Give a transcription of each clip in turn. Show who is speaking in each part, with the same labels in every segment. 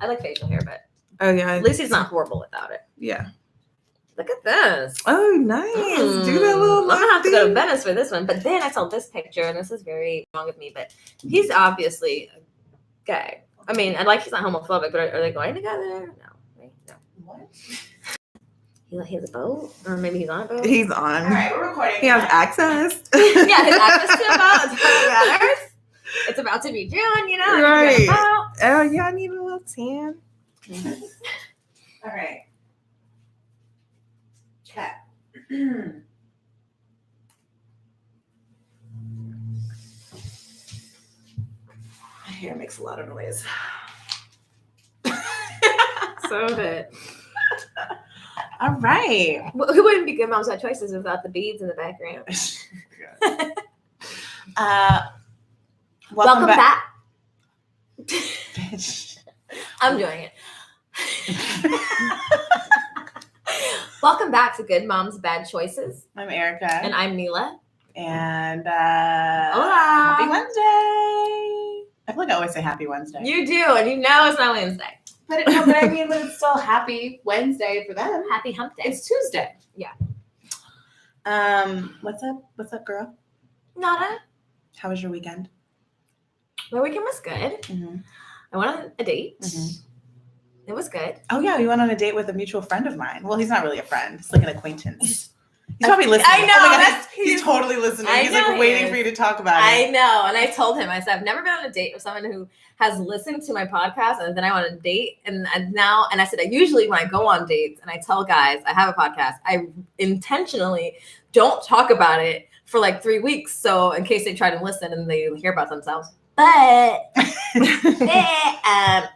Speaker 1: I like facial hair, but
Speaker 2: yeah,
Speaker 1: at least he's not horrible without it.
Speaker 2: Yeah.
Speaker 1: Look at this.
Speaker 2: Oh, nice. Do that little.
Speaker 1: I'm gonna have to go to Venice for this one. But then I saw this picture, and this is very wrong with me. But he's obviously gay. I mean, and like he's not homophobic, but are they going together? No. No.
Speaker 3: What?
Speaker 1: He has a boat, or maybe he's on a boat.
Speaker 2: He's on.
Speaker 3: All right, we're recording.
Speaker 2: He has access.
Speaker 1: Yeah, his access to a boat. It's what matters. It's about to be June, you know.
Speaker 2: Right. Oh yeah, I need a little tan.
Speaker 3: All right. Okay. My hair makes a lot of noise.
Speaker 1: So good.
Speaker 3: All right.
Speaker 1: Well, who wouldn't be good moms had choices without the beads in the background? Welcome back.
Speaker 3: Bitch.
Speaker 1: I'm doing it. Welcome back to Good Moms Bad Choices.
Speaker 3: I'm Erica.
Speaker 1: And I'm Neela.
Speaker 3: And
Speaker 1: Hola.
Speaker 3: Happy Wednesday. I feel like I always say Happy Wednesday.
Speaker 1: You do, and you know it's not Wednesday.
Speaker 3: But I mean, but it's still Happy Wednesday for them.
Speaker 1: Happy Hump Day.
Speaker 3: It's Tuesday.
Speaker 1: Yeah.
Speaker 3: What's up? What's up, girl?
Speaker 1: Nada.
Speaker 3: How was your weekend?
Speaker 1: My weekend was good.
Speaker 3: Mm-hmm.
Speaker 1: I went on a date.
Speaker 3: Mm-hmm.
Speaker 1: It was good.
Speaker 3: Oh yeah, we went on a date with a mutual friend of mine. Well, he's not really a friend; it's like an acquaintance. He's probably listening.
Speaker 1: I know.
Speaker 3: Oh my God, he's totally listening.
Speaker 1: I
Speaker 3: He's
Speaker 1: know
Speaker 3: like
Speaker 1: he
Speaker 3: waiting
Speaker 1: is.
Speaker 3: for you to talk about
Speaker 1: I
Speaker 3: it.
Speaker 1: know. And I told him, I said, I've never been on a date with someone who has listened to my podcast, and then I went on a date, and I said, I usually when I go on dates and I tell guys I have a podcast, I intentionally don't talk about it for like 3 weeks, so in case they try to listen and they hear about themselves. But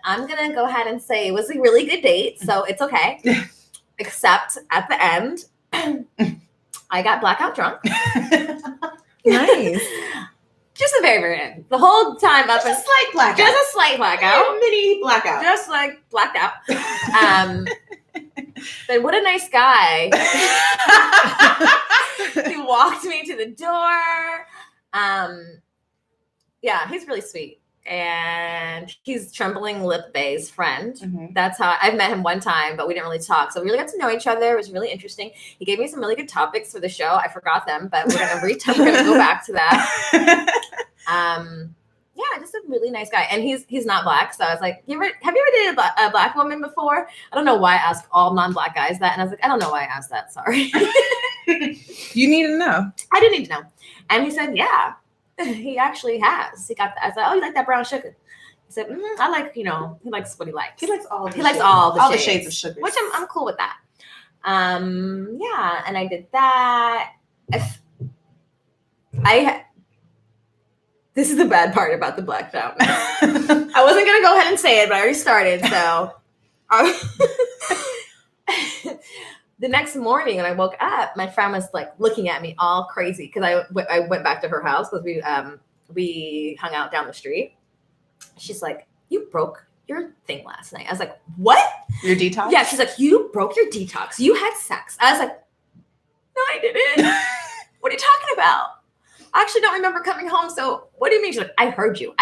Speaker 1: I'm gonna go ahead and say it was a really good date, so it's okay. Except at the end, I got blackout drunk.
Speaker 2: Nice.
Speaker 1: Just the very, very end. The whole time up,
Speaker 3: Just a slight blackout.
Speaker 1: just a slight blackout,
Speaker 3: Mini blackout.
Speaker 1: just like blacked out. But what a nice guy. He walked me to the door. Yeah, he's really sweet. And he's Trembling Lip Bay's friend.
Speaker 3: Mm-hmm.
Speaker 1: That's how I've met him one time, but we didn't really talk. So we really got to know each other. It was really interesting. He gave me some really good topics for the show. I forgot them, but we're gonna go back to that. Yeah, just a really nice guy. And he's not black. So I was like, have you ever dated a black woman before? I don't know why I asked all non-black guys that. And I was like, I don't know why I asked that. Sorry.
Speaker 2: You need to know.
Speaker 1: I do need to know. And he said, yeah, he actually has. He got that. I said, oh, you like that brown sugar? He said, I like, he likes what he likes.
Speaker 3: He likes all.
Speaker 1: He likes all the
Speaker 3: shades of sugar,
Speaker 1: which I'm cool with that. Yeah, and I did that. This is the bad part about the blacked out. I wasn't gonna go ahead and say it, but I already started. So, the next morning when I woke up, my friend was like looking at me all crazy because I went back to her house because we hung out down the street. She's like, "You broke your thing last night." I was like, "What?
Speaker 3: Your detox?"
Speaker 1: Yeah. She's like, "You broke your detox. You had sex." I was like, "No, I didn't." What are you talking about? I actually don't remember coming home. So what do you mean? She's like, I heard you.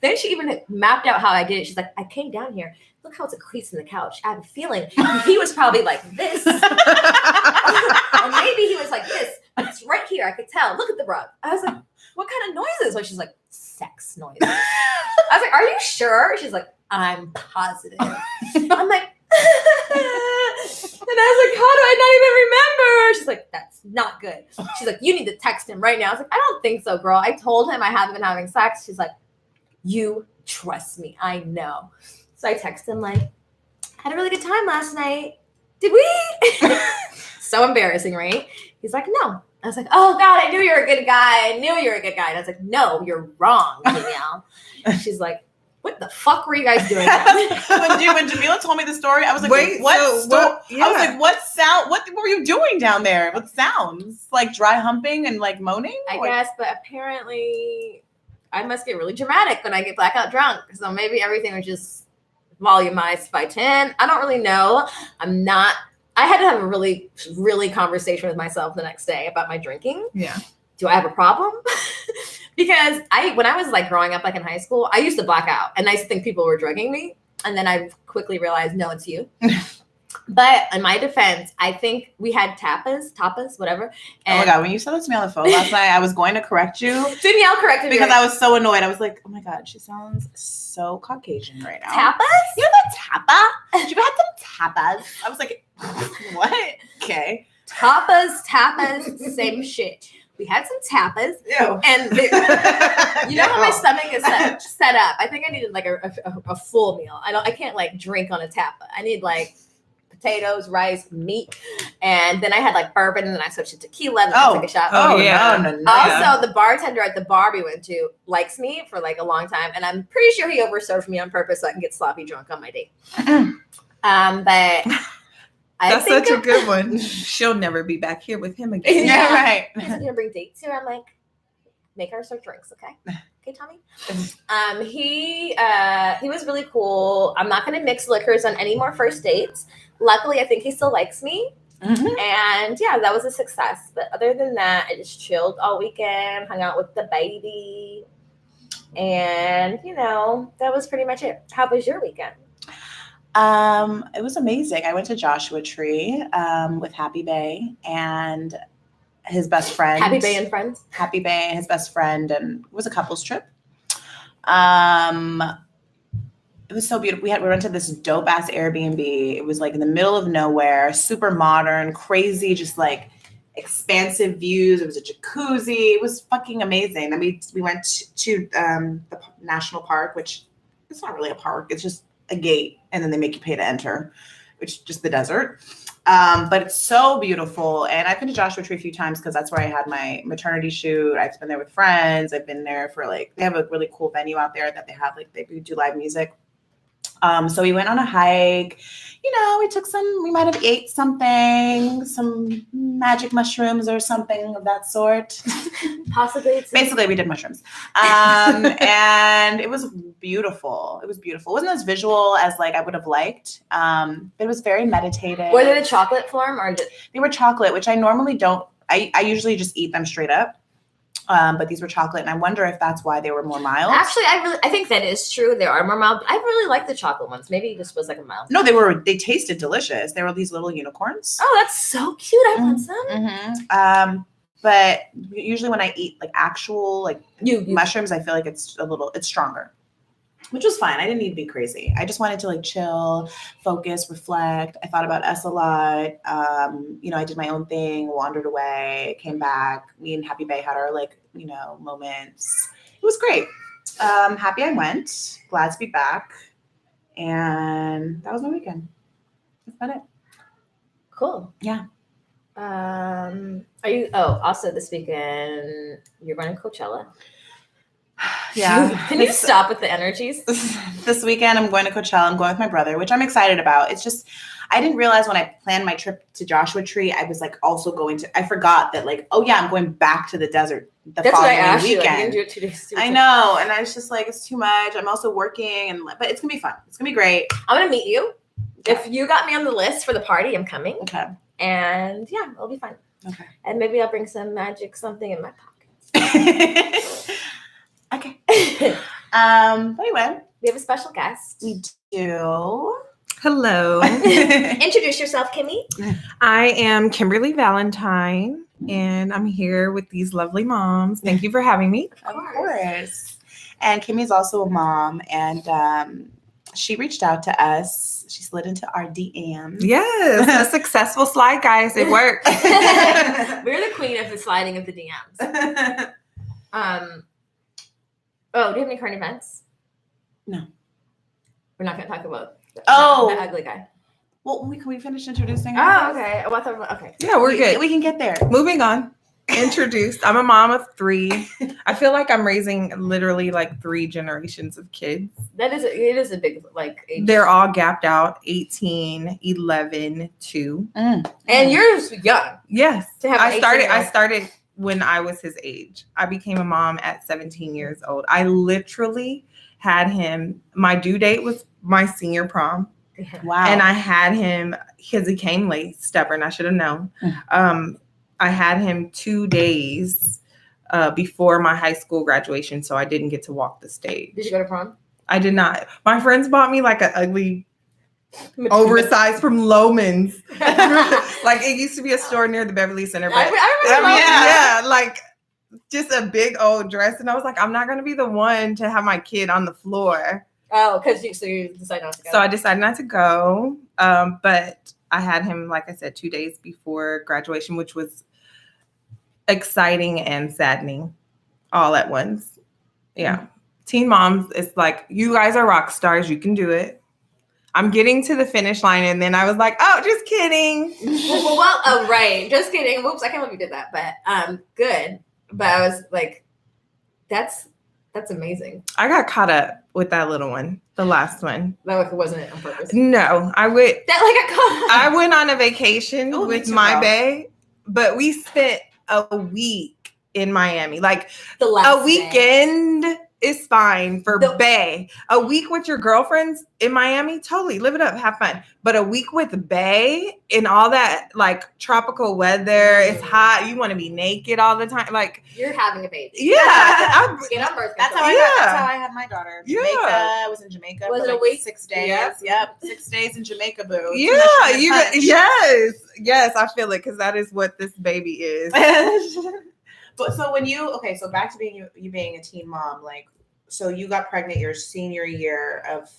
Speaker 1: Then she even mapped out how I did it. She's like, I came down here. Look how it's a crease in the couch. I have a feeling he was probably like this. Or maybe he was like this. But it's right here. I could tell. Look at the rug. I was like, what kind of noises? Well, she's like, sex noises. I was like, are you sure? She's like, I'm positive. I'm like, and I was like, how do I not even remember? She's like, that's not good. She's like, you need to text him right now. I was like, I don't think so, girl. I told him I haven't been having sex. She's like, you trust me. I know. So I text him like, had a really good time last night. Did we? So embarrassing, right? He's like, no. I was like, oh God, I knew you were a good guy. And I was like, no, you're wrong, Danielle. She's like, what the fuck were you guys doing?
Speaker 3: when Jamila told me the story, I was like,
Speaker 2: Wait,
Speaker 3: what?
Speaker 2: yeah.
Speaker 3: I was like, what sound? What were you doing down there? What sounds? Like dry humping and like moaning?
Speaker 1: I guess, but apparently I must get really dramatic when I get blackout drunk. So maybe everything was just volumized by 10. I don't really know. I had to have a really, really conversation with myself the next day about my drinking.
Speaker 2: Yeah.
Speaker 1: Do I have a problem? Because when I was like growing up, like in high school, I used to black out and I used to think people were drugging me. And then I quickly realized, no, it's you. But in my defense, I think we had tapas, whatever.
Speaker 3: Oh my God, when you said that to me on the phone last night, I was going to correct you.
Speaker 1: Danielle corrected me.
Speaker 3: Because I was so annoyed. I was like, oh my God, she sounds so Caucasian right now.
Speaker 1: Tapas?
Speaker 3: You know that tapa? You had some tapas. I was like, what? Okay.
Speaker 1: Tapas, same shit. We had some tapas.
Speaker 2: Ew.
Speaker 1: And you know how my stomach is set up. I think I needed like a full meal. I can't like drink on a tapa. I need like potatoes, rice, meat, and then I had like bourbon, and then I switched to tequila, and then I took a shot.
Speaker 2: Oh, yeah.
Speaker 3: No.
Speaker 1: Also, the bartender at the bar we went to likes me for like a long time, and I'm pretty sure he overserved me on purpose so I can get sloppy drunk on my date. But
Speaker 2: That's such a good one. She'll never be back here with him again.
Speaker 3: Yeah, right.
Speaker 1: He's gonna bring dates here. I'm like, make her serve drinks, okay? Okay, Tommy. He was really cool. I'm not gonna mix liquors on any more first dates. Luckily, I think he still likes me.
Speaker 3: Mm-hmm.
Speaker 1: And yeah, that was a success. But other than that, I just chilled all weekend, hung out with the baby. And that was pretty much it. How was your weekend?
Speaker 3: It was amazing. I went to Joshua Tree with Happy Bay and his best friend.
Speaker 1: Happy Bay and friends?
Speaker 3: Happy Bay and his best friend, and it was a couple's trip. It was so beautiful. We rented this dope ass Airbnb. It was like in the middle of nowhere, super modern, crazy, just like expansive views. It was a jacuzzi. It was fucking amazing. Then we went to the national park, which it's not really a park. It's just a gate, and then they make you pay to enter, which is just the desert. But it's so beautiful. And I've been to Joshua Tree a few times because that's where I had my maternity shoot. I've been there with friends. I've been there for they have a really cool venue out there that they have, they do live music. So we went on a hike, we might have ate something, some magic mushrooms or something of that sort.
Speaker 1: Possibly.
Speaker 3: Basically, we did mushrooms. And it was beautiful. It was beautiful. It wasn't as visual as I would have liked. But it was very meditative.
Speaker 1: Were they the chocolate form or just?
Speaker 3: They were chocolate, which I normally don't. I usually just eat them straight up. But these were chocolate, and I wonder if that's why they were more mild.
Speaker 1: Actually, I think that is true. They are more mild, but I really like the chocolate ones. Maybe it just was like a mild.
Speaker 3: No, they tasted delicious. They were these little unicorns.
Speaker 1: Oh, that's so cute. I want some.
Speaker 3: Mm-hmm. But usually when I eat actual mushrooms, I feel like it's stronger, which was fine. I didn't need to be crazy. I just wanted to chill, focus, reflect. I thought about us a lot. I did my own thing, wandered away, came back. Me and Happy Bay had our moments. It was great. Happy I went. Glad to be back. And that was my weekend. That's about it.
Speaker 1: Cool.
Speaker 3: Yeah.
Speaker 1: Are you? Oh, also this weekend you're going to Coachella.
Speaker 3: Yeah.
Speaker 1: Can you stop with the energies?
Speaker 3: This weekend I'm going to Coachella. I'm going with my brother, which I'm excited about. It's just I didn't realize when I planned my trip to Joshua Tree, I was also going to. I forgot that I'm going back to the desert the
Speaker 1: That's
Speaker 3: following
Speaker 1: what I asked
Speaker 3: weekend.
Speaker 1: You. You're gonna do it 2 days.
Speaker 3: I know, and I was just it's too much. I'm also working, but it's gonna be fun. It's gonna be great.
Speaker 1: I'm gonna meet you.
Speaker 3: Okay.
Speaker 1: If you got me on the list for the party, I'm coming.
Speaker 3: Okay.
Speaker 1: And yeah, it'll be fun.
Speaker 3: Okay.
Speaker 1: And maybe I'll bring some magic something in my pocket.
Speaker 3: Okay. Anyway,
Speaker 1: we have a special guest.
Speaker 3: We do.
Speaker 2: Hello.
Speaker 1: Introduce yourself, Kimmy.
Speaker 2: I am Kimberly Valentine, and I'm here with these lovely moms. Thank you for having me.
Speaker 3: Of course. And Kimmy's also a mom, and she reached out to us. She slid into our DMs.
Speaker 2: Yes, a successful slide, guys. It worked.
Speaker 1: We're the queen of the sliding of the DMs. Oh, do you have any current events?
Speaker 3: No.
Speaker 1: We're not going to talk about the ugly guy.
Speaker 3: Well, can we finish introducing
Speaker 1: Oh,
Speaker 3: ourselves?
Speaker 1: okay. Okay.
Speaker 2: Yeah, we're good.
Speaker 3: We can get there.
Speaker 2: Moving on. Introduced. I'm a mom of 3. I feel like I'm raising literally 3 generations of kids.
Speaker 1: It is a big age.
Speaker 2: They're all gapped out, 18, 11, 2.
Speaker 1: And you're young.
Speaker 2: Yes.
Speaker 1: To have
Speaker 2: I started when I was his age. I became a mom at 17 years old. I literally had him. My due date was my senior prom.
Speaker 3: Wow.
Speaker 2: And I had him because he came late, stubborn. I should have known. I had him 2 days before my high school graduation, so I didn't get to walk the stage.
Speaker 1: Did you go to prom?
Speaker 2: I did not. My friends bought me like an ugly oversized from Loman's. Like it used to be a store near the Beverly Center. But
Speaker 1: I remember
Speaker 2: yeah, like just a big old dress. And I was like, I'm not going to be the one to have my kid on the floor.
Speaker 1: Oh, because you decided not to go.
Speaker 2: So I decided not to go. But I had him, like I said, 2 days before graduation, which was exciting and saddening all at once. Yeah. Mm-hmm. Teen moms, it's like, you guys are rock stars. You can do it. I'm getting to the finish line. And then I was like, oh, just kidding.
Speaker 1: Oh, right. Just kidding. Whoops. I can't believe you did that. But good. But I was like, that's amazing.
Speaker 2: I got caught up with that little one, the last one.
Speaker 1: That wasn't on purpose.
Speaker 2: No, I went on a vacation with my bae, but we spent a week in Miami. Like a weekend is fine for bae. A week with your girlfriends in Miami, totally live it up, have fun. But a week with bae in all that like tropical weather, it's hot. You want to be naked all the time. Like
Speaker 1: you're having a baby.
Speaker 2: Yeah,
Speaker 1: get on birth control.
Speaker 3: That's how I had my daughter. Jamaica. I was in Jamaica.
Speaker 1: Was
Speaker 3: for
Speaker 1: it a week?
Speaker 3: 6 days. Yep, 6 days in Jamaica, boo.
Speaker 2: Yeah, yes, I feel it because that is what this baby is.
Speaker 3: But so when so back to being being a teen mom, like, so you got pregnant your senior year of.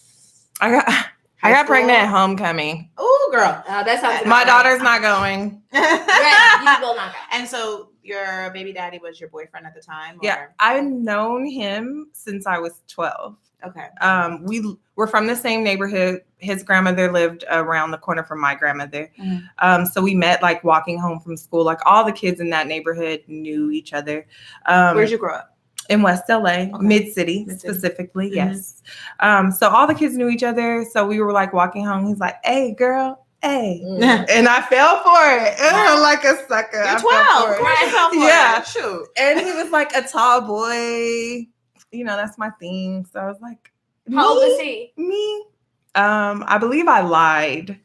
Speaker 2: I got pregnant at homecoming.
Speaker 3: Oh, girl,
Speaker 1: that sounds.
Speaker 2: My daughter's not going.
Speaker 1: Right, you will not go.
Speaker 3: And so your baby daddy was your boyfriend at the time? Or?
Speaker 2: Yeah, I've known him since I was 12.
Speaker 3: Okay.
Speaker 2: We were from the same neighborhood. His grandmother lived around the corner from my grandmother. Mm-hmm. So we met like walking home from school. Like all the kids in that neighborhood knew each other.
Speaker 3: Where'd you grow up?
Speaker 2: In West LA, Mid-City specifically, mm-hmm. Yes. So all the kids knew each other. So we were like walking home. He's like, "Hey, girl, hey," and I fell for it, like a sucker.
Speaker 3: You're 12.
Speaker 2: Yeah, shoot. And he was like a tall boy. You know, that's my thing. So I was like,
Speaker 1: how old is he?
Speaker 2: Me? I believe I lied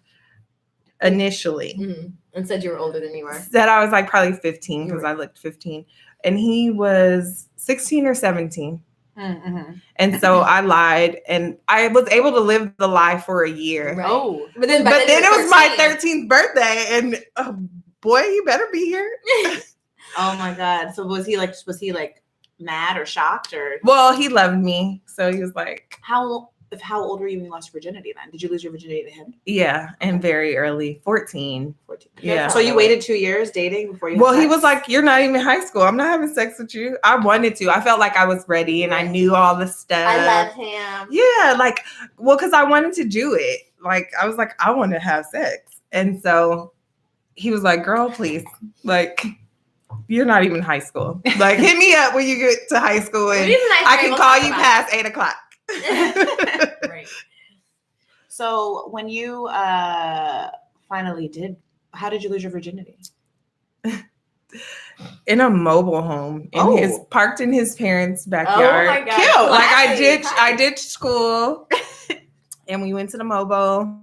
Speaker 2: initially.
Speaker 1: Mm-hmm. And said you were older than you were.
Speaker 2: Said I was like probably 15 because I looked 15. And he was 16 or 17. Mm-hmm. And so I lied and I was able to live the lie for a year.
Speaker 1: Right.
Speaker 3: Oh,
Speaker 1: but then
Speaker 2: it was my 13th birthday and boy, you better be here.
Speaker 3: Oh my God. So was he like mad or shocked or?
Speaker 2: Well, he loved me. So he was like,
Speaker 3: how old were you when you lost your virginity then? Did you lose your virginity to him?
Speaker 2: Yeah. And very early, 14. Yeah.
Speaker 3: So you waited 2 years dating before you
Speaker 2: he was like, you're not even in high school. I'm not having sex with you. I wanted to. I felt like I was ready and I knew all the stuff.
Speaker 1: I love him.
Speaker 2: Yeah. Like, well, because I wanted to do it. Like, I was like, I want to have sex. And so he was like, girl, please. Like, you're not even in high school. Like, hit me up when you get to high school and I can call you past 8 o'clock.
Speaker 1: Right.
Speaker 3: So when you finally did, how did you lose your virginity?
Speaker 2: In a mobile home, parked in his parents' backyard.
Speaker 1: Oh my God.
Speaker 2: Cute. Like I ditched school and we went to the mobile.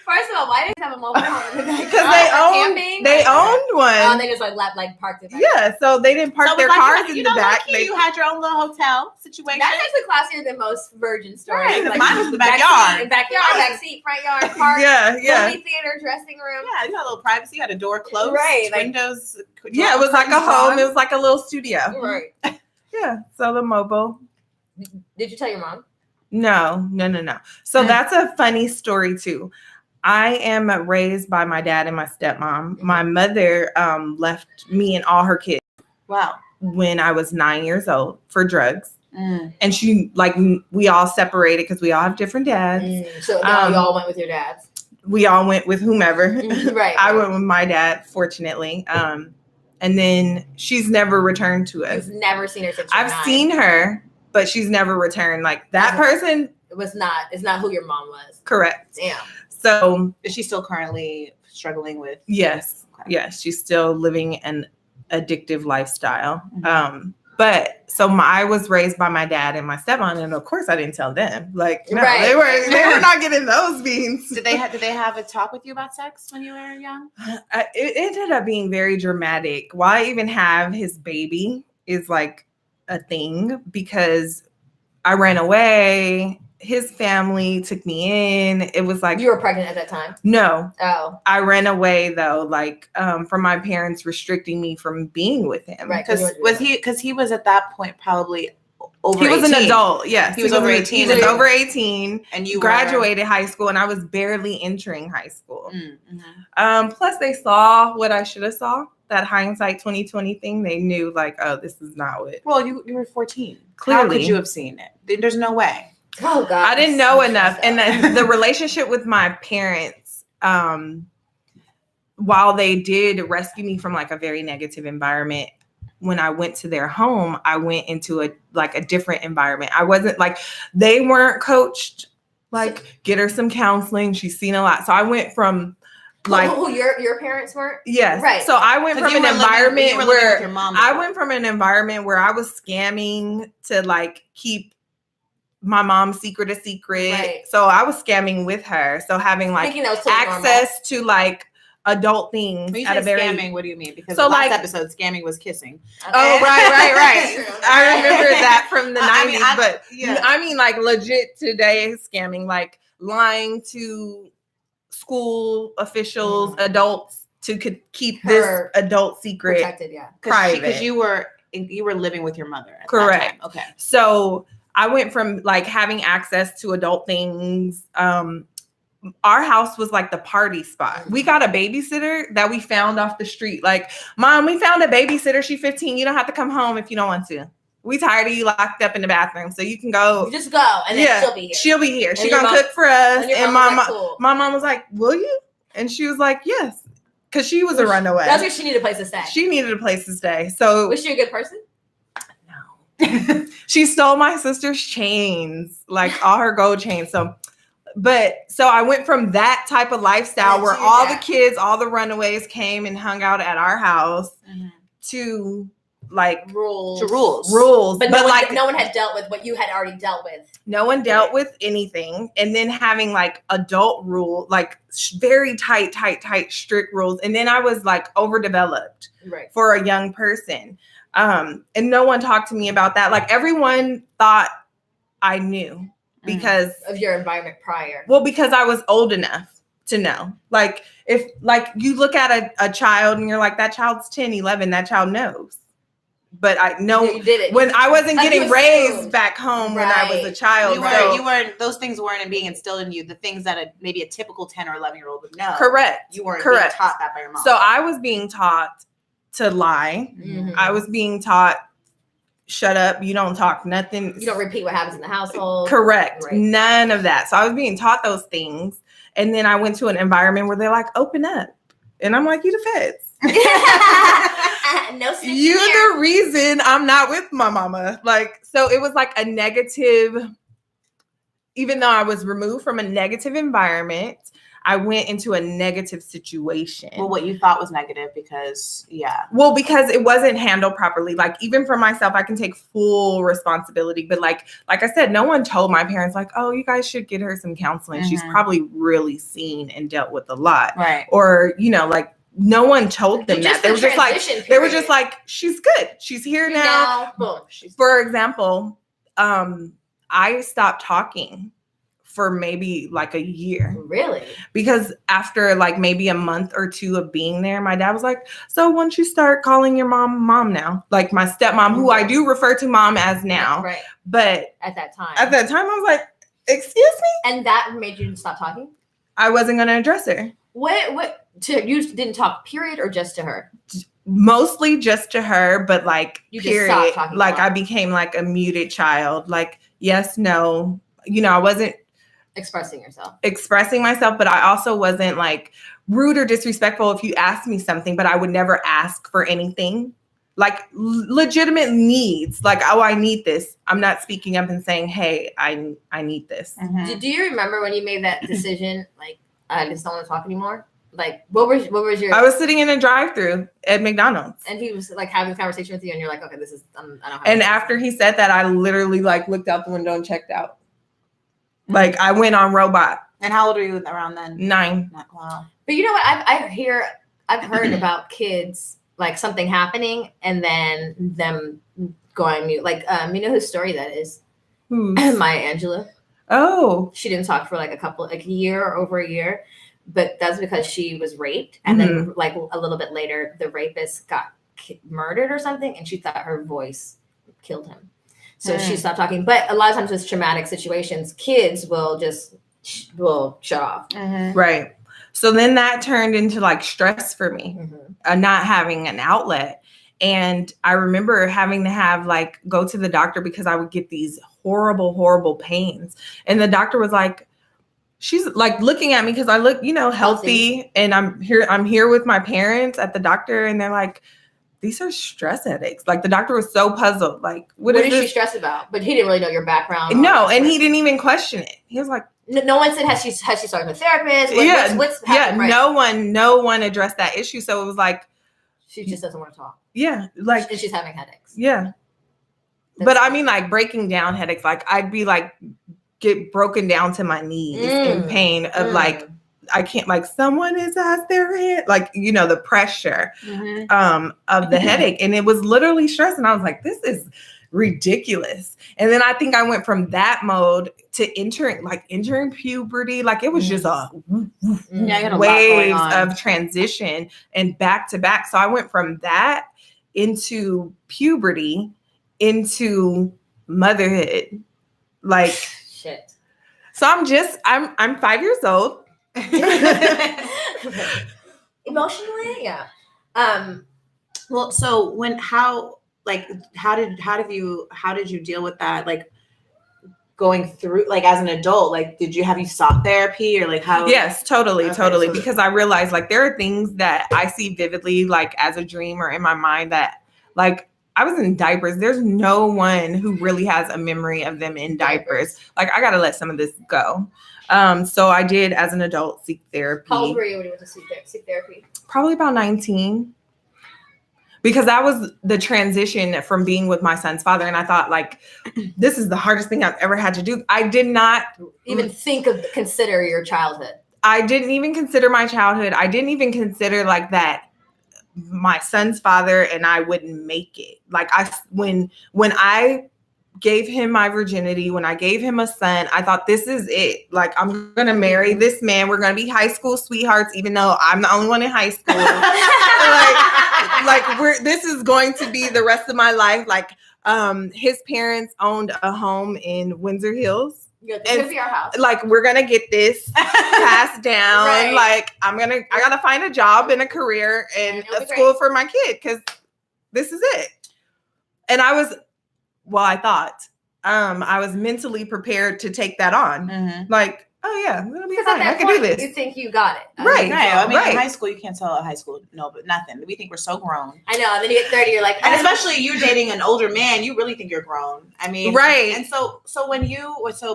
Speaker 1: First of all, why did they have a mobile home?
Speaker 2: Because they owned one.
Speaker 1: Oh, they just like parked it back.
Speaker 2: Yeah, so they didn't park their cars in the back.
Speaker 3: You had your own little hotel situation.
Speaker 1: That's actually classier than most virgin stories.
Speaker 3: Right,
Speaker 1: like,
Speaker 3: mine was the backyard.
Speaker 1: Back seat, front yard, park, movie theater, dressing room.
Speaker 3: Yeah, you had a little privacy. You had a door closed, windows.
Speaker 2: Yeah, it was like a home. It was like a little studio.
Speaker 1: Right.
Speaker 2: Yeah, so the mobile.
Speaker 1: Did you tell your mom?
Speaker 2: No. So that's a funny story too. I am raised by my dad and my stepmom. My mother left me and all her kids.
Speaker 3: Wow.
Speaker 2: When I was 9 years old for drugs. And she, like, we all separated because we all have different dads.
Speaker 1: So now you all went with your dads?
Speaker 2: We all went with whomever.
Speaker 1: Right.
Speaker 2: I went with my dad, fortunately. And then she's never returned to us.
Speaker 1: You've never seen her since
Speaker 2: I've seen her, but she's never returned. Like, that person.
Speaker 1: It's not who your mom was.
Speaker 2: Correct.
Speaker 1: Damn.
Speaker 3: So is she still currently struggling with?
Speaker 2: Yes. Okay. Yes. She's still living an addictive lifestyle. Mm-hmm. But so I was raised by my dad and my stepmom, and of course I didn't tell them. Like, no, they were not getting those beans.
Speaker 3: Did they have a talk with you about sex when you were young?
Speaker 2: It ended up being very dramatic. Why I even have his baby is like a thing because I ran away. His family took me in. It was like
Speaker 1: you were pregnant at that time.
Speaker 2: No.
Speaker 1: Oh.
Speaker 2: I ran away though, like from my parents restricting me from being with him.
Speaker 3: Right. Because he was at that point probably over.
Speaker 2: He was
Speaker 3: 18.
Speaker 2: an adult. Yes,
Speaker 3: he was over 18.
Speaker 2: He was over 18,
Speaker 3: and you
Speaker 2: graduated high school, and I was barely entering high school. Plus, they saw what I should have saw. That hindsight 2020 thing. They knew like, oh, this is not what.
Speaker 3: Well, you were 14.
Speaker 2: Clearly,
Speaker 3: how could you have seen it? There's no way.
Speaker 1: Oh God,
Speaker 2: I didn't know enough. And the relationship with my parents, while they did rescue me from like a very negative environment, when I went to their home, I went into a different environment. I wasn't like, they weren't coached, like get her some counseling. She's seen a lot. So I went from like,
Speaker 1: your parents weren't?
Speaker 2: Yes.
Speaker 1: Right.
Speaker 2: So I went from an environment where I went from an environment where I was scamming to like keep my mom's secret a secret.
Speaker 1: Right.
Speaker 2: So I was scamming with her. So having like access to like adult things
Speaker 3: when you
Speaker 2: at a very
Speaker 3: scamming, what do you mean? Because
Speaker 2: so
Speaker 3: last episode scamming was kissing.
Speaker 2: Okay. Oh right. I remember that from the 90s. I mean like legit today scamming, like lying to school officials, adults to keep this adult secret
Speaker 1: protected,
Speaker 2: private.
Speaker 3: Because you were living with your mother at
Speaker 2: correct.
Speaker 3: That time. Okay.
Speaker 2: So I went from like having access to adult things. Our house was like the party spot. We got a babysitter that we found off the street. Like, Mom, we found a babysitter. She's 15. You don't have to come home if you don't want to. We tired of you locked up in the bathroom, so you can go.
Speaker 1: You just go, and then she'll be here.
Speaker 2: She'll be here. She's gonna cook for us. And my mom was like, "Will you?" And she was like, "Yes," because she was a runaway.
Speaker 1: That's why she needed a place to stay.
Speaker 2: She needed a place to stay. So
Speaker 1: was she a good person?
Speaker 2: She stole my sister's chains, like all her gold chains. So I went from that type of lifestyle where all the kids, all the runaways came and hung out at our house to like
Speaker 1: rules,
Speaker 2: but
Speaker 1: no one had dealt with what you had already dealt with.
Speaker 2: No one dealt with anything. And then having like adult rule, like very tight, strict rules. And then I was like overdeveloped for a young person. And no one talked to me about that. Like everyone thought I knew because
Speaker 1: of your environment prior.
Speaker 2: Well, because I was old enough to know. Like if like you look at a child and you're like, that child's 10, 11, that child knows. But I know
Speaker 1: you did it.
Speaker 2: When I wasn't getting raised back home when I was a child.
Speaker 3: You weren't, those things weren't being instilled in you. The things that maybe a typical 10 or 11-year-old would know.
Speaker 2: Correct.
Speaker 3: You weren't being taught that by your mom.
Speaker 2: So I was being taught to lie. I was being taught, shut up, you don't talk nothing.
Speaker 1: You don't repeat what happens in the household.
Speaker 2: Correct. Right. None of that. So I was being taught those things. And then I went to an environment where they're like, open up. And I'm like, you the feds.
Speaker 1: No,
Speaker 2: you're the reason I'm not with my mama. Like, so it was like a negative, even though I was removed from a negative environment, I went into a negative situation.
Speaker 3: Well, what you thought was negative because
Speaker 2: it wasn't handled properly. Like even for myself, I can take full responsibility. But like I said, no one told my parents like, oh, you guys should get her some counseling. She's probably really seen and dealt with a lot.
Speaker 3: Right.
Speaker 2: Or, like no one told them that. They were just like, she's good. She's here now.
Speaker 1: Boom.
Speaker 2: For example, I stopped talking for maybe like a year.
Speaker 1: Really?
Speaker 2: Because after like maybe a month or two of being there, my dad was like, so once you start calling your mom now, like my stepmom, who I do refer to mom as now.
Speaker 1: Right.
Speaker 2: But
Speaker 1: at that time
Speaker 2: I was like, excuse me?
Speaker 1: And that made you stop talking?
Speaker 2: I wasn't going to address her.
Speaker 1: You didn't talk period or just to her?
Speaker 2: Mostly just to her, but like
Speaker 1: you
Speaker 2: period.
Speaker 1: Just stopped talking
Speaker 2: like I became like a muted child. Like, yes, no, I wasn't
Speaker 1: expressing
Speaker 2: myself, but I also wasn't like rude or disrespectful if you asked me something, but I would never ask for anything like legitimate needs. Like, oh, I need this. I'm not speaking up and saying, hey, I need this.
Speaker 1: Do you remember when you made that decision? Like, I just don't want to talk anymore. Like, what was your?
Speaker 2: I was sitting in a drive-thru at McDonald's,
Speaker 1: and he was like having a conversation with you, and you're like, okay, this is. I don't have.
Speaker 2: And after he said that, I literally like looked out the window and checked out. Like I went on robot.
Speaker 3: And how old were you around then?
Speaker 2: 9.
Speaker 3: Wow.
Speaker 1: But you know what? I've heard about kids like something happening and then them going mute. Like, you know whose story that is? Maya Angelou.
Speaker 2: Oh.
Speaker 1: She didn't talk for like a year or over a year, but that's because she was raped. And then like a little bit later, the rapist got murdered or something. And she thought her voice killed him. So she stopped talking. But a lot of times with traumatic situations, kids will shut off.
Speaker 2: Right. So then that turned into like stress for me, not having an outlet. And I remember having to go to the doctor because I would get these horrible, horrible pains. And the doctor was like, she's like looking at me because I look, healthy. And I'm here with my parents at the doctor. And they're like, these are stress headaches. Like the doctor was so puzzled. Like, what is
Speaker 1: she stressed about? But he didn't really know your background.
Speaker 2: No, and he didn't even question it. He was like,
Speaker 1: no one said has she started with a therapist? What's
Speaker 2: happening? Right? No one addressed that issue. So it was like
Speaker 1: she just doesn't want to talk.
Speaker 2: Yeah, like
Speaker 1: and she's having headaches.
Speaker 2: Yeah, but I mean, like breaking down headaches. Like I'd be like get broken down to my knees in pain of like I can't. Like someone has their hand. Like the pressure of the headache, and it was literally stress. And I was like, this is ridiculous. And then I think I went from that mode to entering puberty. Like it was just a waves of transition and back to back. So I went from that into puberty into motherhood. Like
Speaker 1: shit.
Speaker 2: So I'm 5 years old.
Speaker 1: Emotionally, yeah.
Speaker 3: Well, so how did you deal with that? Like going through, like as an adult, like have you sought therapy or like how?
Speaker 2: Yes, totally. Because I realized like there are things that I see vividly, like as a dream or in my mind that like I was in diapers. There's no one who really has a memory of them in diapers. Like I got to let some of this go. So I did as an adult seek therapy.
Speaker 1: How old were you when you went to seek therapy?
Speaker 2: Probably about 19. Because that was the transition from being with my son's father. And I thought like, this is the hardest thing I've ever had to do. I did not
Speaker 1: even consider your childhood.
Speaker 2: I didn't even consider my childhood. I didn't even consider like that my son's father and I wouldn't make it. Like when I gave him my virginity, when I gave him a son, I thought this is it. Like I'm going to marry this man. We're going to be high school sweethearts, even though I'm the only one in high school. This is going to be the rest of my life. Like his parents owned a home in Windsor Hills.
Speaker 1: Yeah, this could be our house.
Speaker 2: Like we're gonna get this passed down. Right. Like I gotta find a job and a career and a school for my kid because this is it. And I was mentally prepared to take that on. Mm-hmm. Like, oh yeah, I'm gonna be fine. I can do this.
Speaker 1: You think you got it,
Speaker 3: right? In high school, you can't tell a high school no, but nothing. We think we're so grown.
Speaker 1: I know. And then you get 30, you're like,
Speaker 3: and especially you dating an older man, you really think you're grown. I mean,
Speaker 2: right.
Speaker 3: And so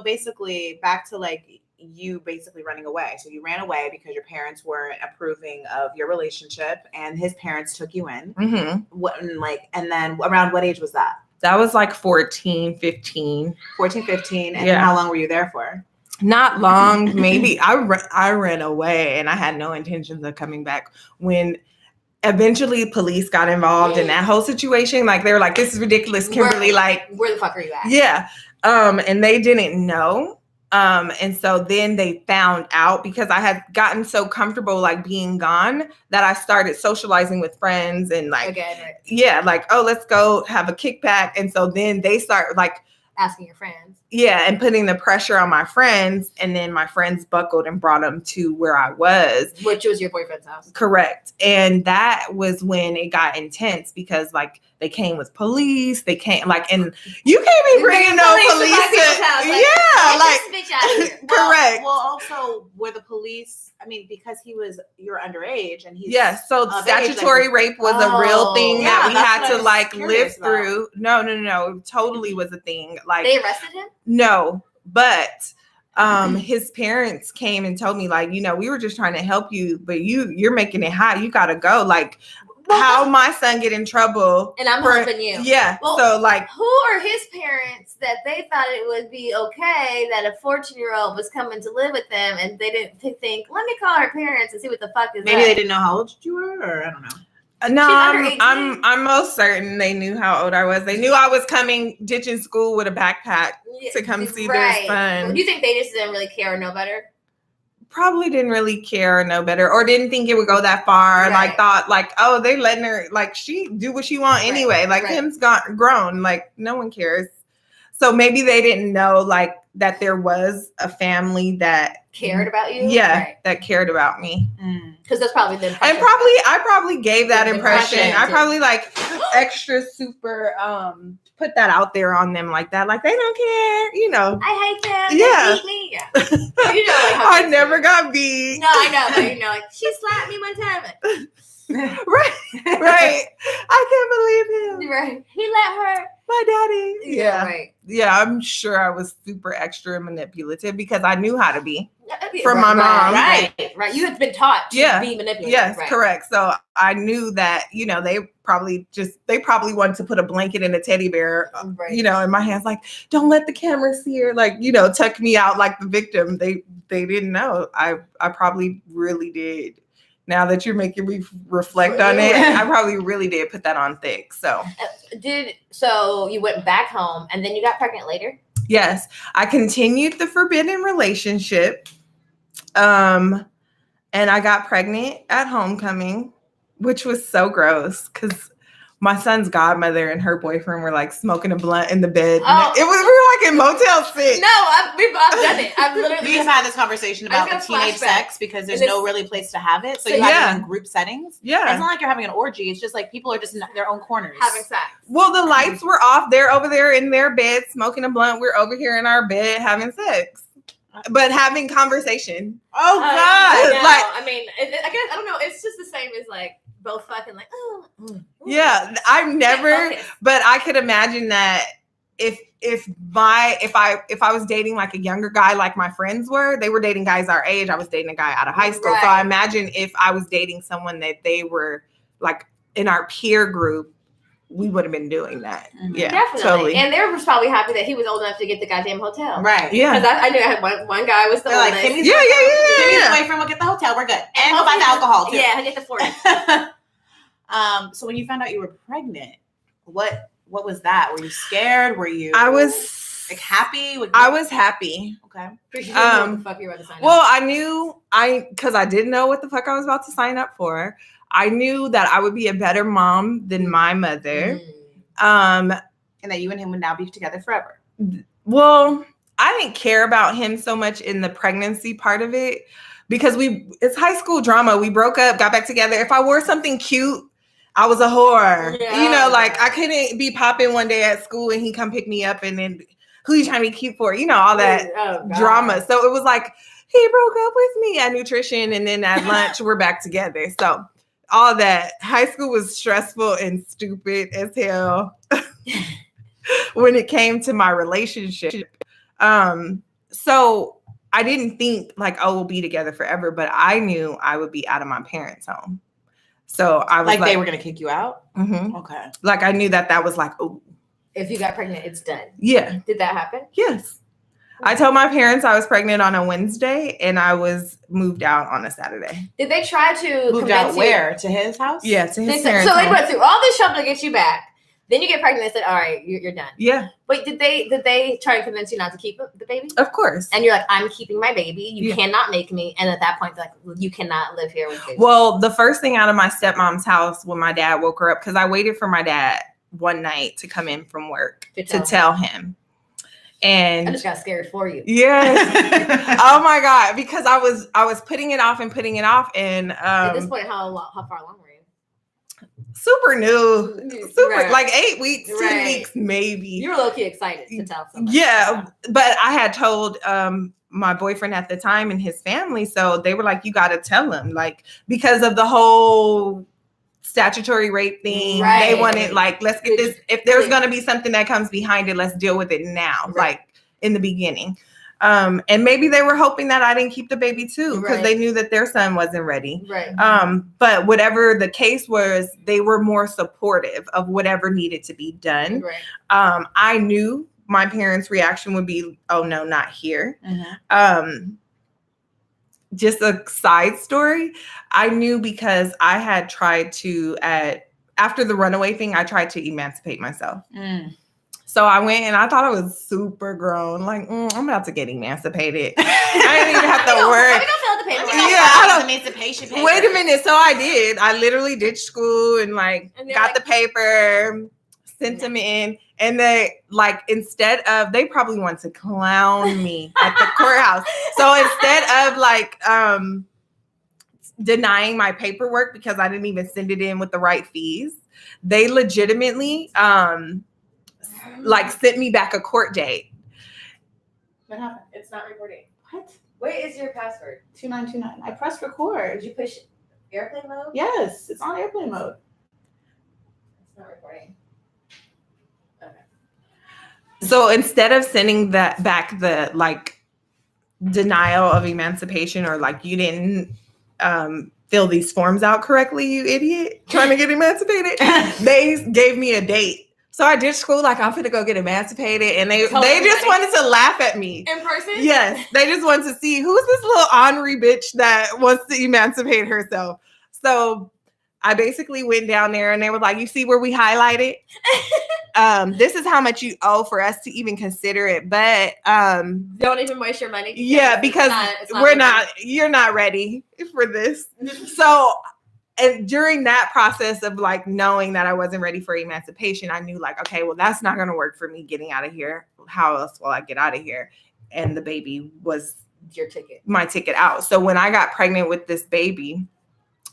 Speaker 3: basically back to like you basically running away. So you ran away because your parents weren't approving of your relationship, and his parents took you in. Mm-hmm. And then around what age was that?
Speaker 2: That was like 14, 15.
Speaker 3: 14, 15. And how long were you there for?
Speaker 2: Not long, maybe. I ran away and I had no intentions of coming back. When eventually police got involved in that whole situation, like they were like, this is ridiculous, Kimberly.
Speaker 1: Where the fuck are you at?
Speaker 2: Yeah. And they didn't know. And so then they found out because I had gotten so comfortable like being gone that I started socializing with friends and like, oh, let's go have a kickback. And so then they start like
Speaker 1: asking your friends.
Speaker 2: Yeah. And putting the pressure on my friends. And then my friends buckled and brought them to where I was.
Speaker 1: Which was your boyfriend's house.
Speaker 2: Correct. And that was when it got intense because like they came with police. They came like, and you can't be bringing no police to house.
Speaker 1: Bitch out of here.
Speaker 2: Correct.
Speaker 3: Well, also were the police, I mean, because you're underage and he's
Speaker 2: so statutory rape was a real thing that we had to like live through. No, it totally was a thing. Like
Speaker 1: they arrested him?
Speaker 2: No, but his parents came and told me like, we were just trying to help you, but you're making it hot. You gotta go. Like how my son get in trouble
Speaker 1: and I'm helping you.
Speaker 2: Yeah. Well, so like
Speaker 1: who are his parents that they thought it would be okay that a 14-year-old was coming to live with them and they didn't think, let me call our parents and see what the fuck is
Speaker 3: Maybe they didn't know how old you were, or I don't know.
Speaker 2: No, I'm most certain they knew how old I was. They knew I was coming, ditching school with a backpack to come see their son.
Speaker 1: Do you think they just didn't really care or know better?
Speaker 2: Probably didn't really care or know better, or didn't think it would go that far. Like thought like, oh, they letting her, like, she do what she want anyway. Like Kim's grown, like no one cares. So maybe they didn't know like that there was a family that
Speaker 1: cared about you.
Speaker 2: Yeah, that cared about me.
Speaker 1: Because that's probably the impression.
Speaker 2: And I probably gave that impression. I probably like extra super put that out there on them like that. Like they don't care, you know.
Speaker 1: I hate them. They beat me. Yeah. You know, like,
Speaker 2: I never got beat.
Speaker 1: No, I know. But, you know, like she slapped me one time.
Speaker 2: right. I can't believe him.
Speaker 1: Right. He let her.
Speaker 2: My daddy.
Speaker 1: Yeah. Right.
Speaker 2: Yeah, I'm sure I was super extra manipulative because I knew how to be from my mom.
Speaker 1: Right. You had been taught to be manipulative.
Speaker 2: Yes, correct. So I knew that, you know, they probably wanted to put a blanket and a teddy bear, you know, in my hands, like, don't let the camera see her, like, you know, tuck me out like the victim. They didn't know. I probably really did. Now that you're making me reflect on it, I probably really did put that on thick. So
Speaker 1: you went back home and then you got pregnant later?
Speaker 2: Yes, I continued the forbidden relationship. And I got pregnant at homecoming, which was so gross because my son's godmother and her boyfriend were like smoking a blunt in the bed. We were like in Motel 6.
Speaker 1: No, I've done it. I've literally
Speaker 3: we've had this conversation about the teenage sex because there's no really place to have it. So you have it in group settings.
Speaker 2: Yeah.
Speaker 3: It's not like you're having an orgy. It's just like people are just in their own corners.
Speaker 1: Having sex.
Speaker 2: Well, the lights were off. They're over there in their bed smoking a blunt. We're over here in our bed having sex. But having conversation.
Speaker 3: Oh, God.
Speaker 1: I mean, I guess, I don't know. It's just the same as like both fucking like,
Speaker 2: Yeah, I've never, but I could imagine that if I was dating like a younger guy like my friends were, they were dating guys our age. I was dating a guy out of high school. Right. So I imagine if I was dating someone that they were like in our peer group, we would have been doing that. Mm-hmm. Yeah,
Speaker 1: definitely. Totally. And they were probably happy that he was old enough to get the goddamn hotel.
Speaker 3: Right.
Speaker 2: Yeah.
Speaker 1: Because I knew I had one guy was the
Speaker 3: like, Kimmy's boyfriend will get the hotel. We're good. And we'll buy the alcohol too.
Speaker 1: Yeah, I get the 40.
Speaker 3: So when you found out you were pregnant, what was that? Were you scared? Were you?
Speaker 2: I was
Speaker 3: like happy.
Speaker 2: I was happy.
Speaker 3: Okay.
Speaker 1: What the fuck you were about to sign up.
Speaker 2: Well, I knew because I didn't know what the fuck I was about to sign up for. I knew that I would be a better mom than my mother.
Speaker 3: And that you and him would now be together forever.
Speaker 2: Well, I didn't care about him so much in the pregnancy part of it because it's high school drama. We broke up, got back together. If I wore something cute, I was a whore. Yeah. You know, like I couldn't be popping one day at school and he come pick me up and then who you trying to be cute for? You know, all that drama. So it was like, he broke up with me at nutrition and then at lunch, we're back together. So all that. High school was stressful and stupid as hell when it came to my relationship. So I didn't think like, oh, we'll be together forever, but I knew I would be out of my parents' home. So I was
Speaker 3: like they were going to kick you out?
Speaker 2: Mm-hmm.
Speaker 3: Okay.
Speaker 2: Like I knew that was like, oh.
Speaker 1: If you got pregnant, it's done.
Speaker 2: Yeah.
Speaker 1: Did that happen?
Speaker 2: Yes. I told my parents I was pregnant on a Wednesday and I was moved out on a Saturday.
Speaker 1: Did they try to
Speaker 3: move out where? To his house?
Speaker 2: Yeah, to his parents'
Speaker 1: So they went through all this trouble to get you back. Then you get pregnant and said, all right, you're done.
Speaker 2: Yeah.
Speaker 1: Wait, did they try to convince you not to keep the baby?
Speaker 2: Of course.
Speaker 1: And you're like, I'm keeping my baby. You cannot make me. And at that point, like, you cannot live here with baby.
Speaker 2: Well, the first thing out of my stepmom's house when my dad woke her up, because I waited for my dad one night to come in from work to tell him. And
Speaker 1: I just got scared for you.
Speaker 2: Yes. Oh my God. Because I was putting it off. And
Speaker 1: at this point, how far along were you?
Speaker 2: Super new. Like 8 weeks, 10 weeks, maybe.
Speaker 1: You were low-key excited to tell somebody.
Speaker 2: Yeah. But I had told my boyfriend at the time and his family. So they were like, you got to tell him, like, because of the whole statutory rape thing. Right. They wanted like, let's get this. If there's going to be something that comes behind it, let's deal with it now, like in the beginning. And maybe they were hoping that I didn't keep the baby too, because they knew that their son wasn't ready.
Speaker 1: Right.
Speaker 2: But whatever the case was, they were more supportive of whatever needed to be done.
Speaker 1: Right.
Speaker 2: I knew my parents' reaction would be, oh no, not here. Mm-hmm. just a side story. I knew because I had tried to, after the runaway thing, I tried to emancipate myself. So I went and I thought I was super grown. Like, I'm about to get emancipated. I didn't even have to work.
Speaker 1: We don't fill out the paperwork.
Speaker 3: Emancipation paper.
Speaker 2: Wait a minute. So I did. I literally ditched school and got the paper, sent them in. And they instead of, they probably want to clown me at the courthouse. So instead of denying my paperwork because I didn't even send it in with the right fees, they legitimately sent me back a court date.
Speaker 3: What happened?
Speaker 1: It's not recording.
Speaker 3: What?
Speaker 1: What is your password?
Speaker 3: 2929. I pressed record.
Speaker 1: Did you push airplane mode?
Speaker 3: Yes, it's on airplane mode.
Speaker 1: It's not recording. Okay.
Speaker 2: So instead of sending that back the denial of emancipation or you didn't fill these forms out correctly, you idiot, trying to get emancipated, they gave me a date. So I did school I'm finna go get emancipated, and they just wanted to laugh at me.
Speaker 1: In person?
Speaker 2: Yes, they just wanted to see who's this little ornery bitch that wants to emancipate herself. So I basically went down there, and they were like, "You see where we highlighted? This is how much you owe for us to even consider it." But
Speaker 1: don't even waste your money.
Speaker 2: Because you're not ready for this. So. And during that process of knowing that I wasn't ready for emancipation, I knew okay, well, that's not going to work for me getting out of here. How else will I get out of here? And the baby was my ticket out. So when I got pregnant with this baby,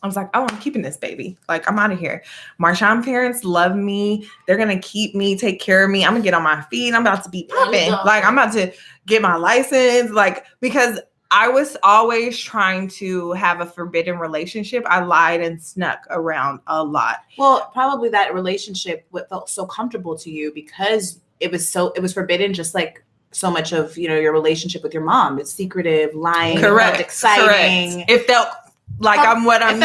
Speaker 2: I was like, oh, I'm keeping this baby. I'm out of here. Marshawn parents love me. They're going to keep me, take care of me. I'm going to get on my feet. I'm about to be popping. I'm about to get my license. Because I was always trying to have a forbidden relationship. I lied and snuck around a lot.
Speaker 3: Well, probably that relationship felt so comfortable to you because it was forbidden, just so much of your relationship with your mom. It's secretive, lying,
Speaker 2: correct,
Speaker 3: exciting.
Speaker 2: Correct. It felt I'm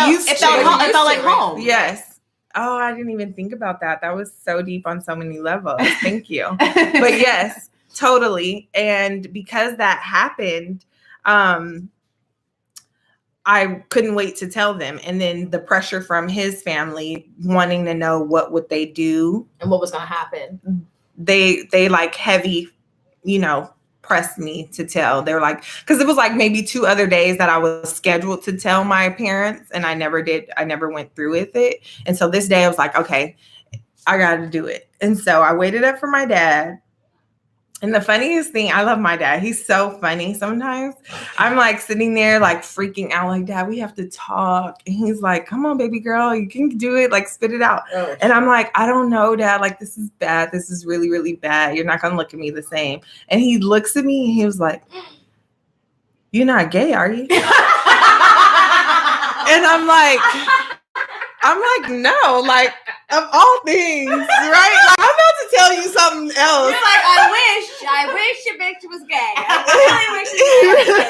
Speaker 2: used to.
Speaker 3: It felt like home.
Speaker 2: Yes. Oh, I didn't even think about that. That was so deep on so many levels. Thank you. But yes, totally. And because that happened, I couldn't wait to tell them. And then the pressure from his family wanting to know what would they do
Speaker 1: and what was going to happen.
Speaker 2: They heavy, pressed me to tell. They were because it was maybe 2 other days that I was scheduled to tell my parents, and I never did. I never went through with it. And so this day I was okay, I got to do it. And so I waited up for my dad. And the funniest thing, I love my dad. He's so funny sometimes. I'm sitting there freaking out Dad, we have to talk. And he's come on, baby girl, you can do it. Spit it out. Oh. And I'm I don't know, Dad. This is bad. This is really, really bad. You're not going to look at me the same. And he looks at me and he was you're not gay, are you? And I'm no, of all things, right? I'm about to tell you something else.
Speaker 1: You're I wish your bitch was gay. I really wish she was gay.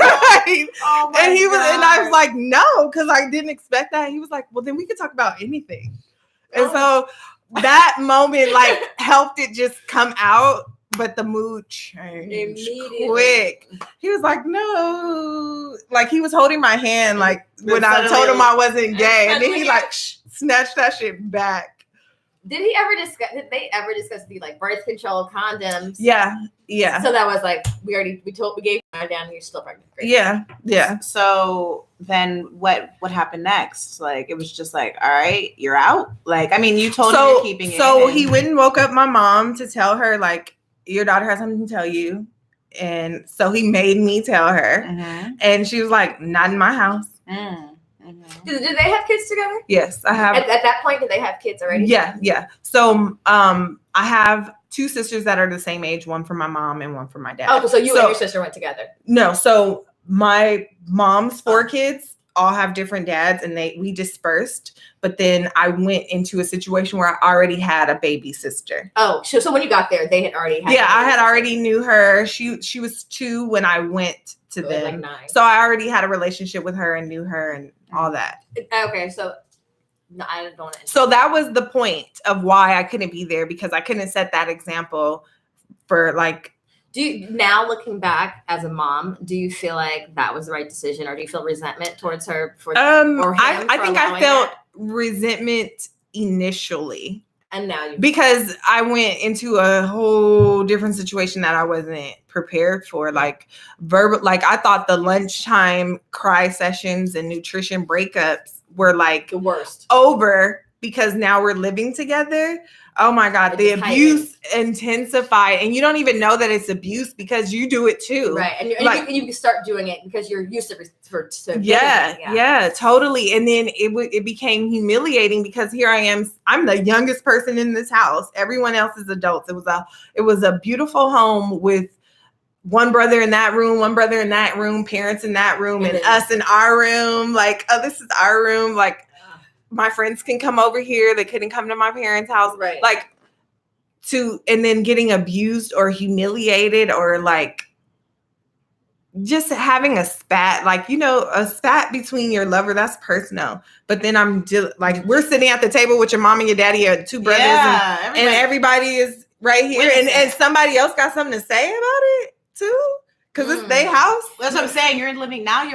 Speaker 2: Right. Oh my God. And I was no, because I didn't expect that. He was well, then we could talk about anything. And so that moment helped it just come out, but the mood changed quick. He was no,
Speaker 3: he was holding my hand
Speaker 2: when I told him I wasn't gay, and then he snatched that shit back.
Speaker 1: Did they ever discuss the birth control condoms?
Speaker 2: Yeah.
Speaker 1: So that was we gave you down, you're still pregnant. Great.
Speaker 2: Yeah.
Speaker 3: So then what happened next? It was just all right, you're out. You told him you're keeping it.
Speaker 2: So he went and woke up my mom to tell her your daughter has something to tell you. And so he made me tell her. Mm-hmm. And she was not in my house. Mm.
Speaker 1: Mm-hmm. Did they have kids together?
Speaker 2: Yes, I have.
Speaker 1: At that point, did they have kids already?
Speaker 2: Yeah. So I have 2 sisters that are the same age, one for my mom and one for my dad.
Speaker 1: Oh, so you and your sister went together?
Speaker 2: No, so my mom's 4 kids all have different dads, and we dispersed. But then I went into a situation where I already had a baby sister.
Speaker 1: Oh, so when you got there, they had already had.
Speaker 2: Yeah, I had already knew her. She was 2 when I went to them.
Speaker 1: 9.
Speaker 2: So I already had a relationship with her and knew her and all that.
Speaker 1: Okay, so no, I don't want to.
Speaker 2: So that was the point of why I couldn't be there, because I couldn't set that example for
Speaker 1: Now looking back as a mom, do you feel like that was the right decision, or do you feel resentment towards her or him
Speaker 2: I think I felt
Speaker 1: that?
Speaker 2: resentment initially.
Speaker 1: And now
Speaker 2: because I went into a whole different situation that I wasn't prepared for. Like I thought the lunchtime cry sessions and nutrition breakups were like
Speaker 1: the worst
Speaker 2: over because now we're living together. Oh my God, the abuse intensified, and you don't even know that it's abuse because you do it too.
Speaker 1: Right, and you can start doing it because you're used to
Speaker 2: yeah, totally. And then it became humiliating because here I am. I'm the youngest person in this house. Everyone else is adults. It was a beautiful home with one brother in that room, one brother in that room, parents in that room, and us in our room. Like, oh, this is our room. Like, my friends can come over here. They couldn't come to my parents' house.
Speaker 1: Right.
Speaker 2: Like, and then getting abused or humiliated or like just having a spat, like, a spat between your lover, that's personal. But then we're sitting at the table with your mom and your daddy, your two brothers, and everybody is right here. And somebody else got something to say about it too. Because it's their house.
Speaker 3: That's what I'm saying. You're living now.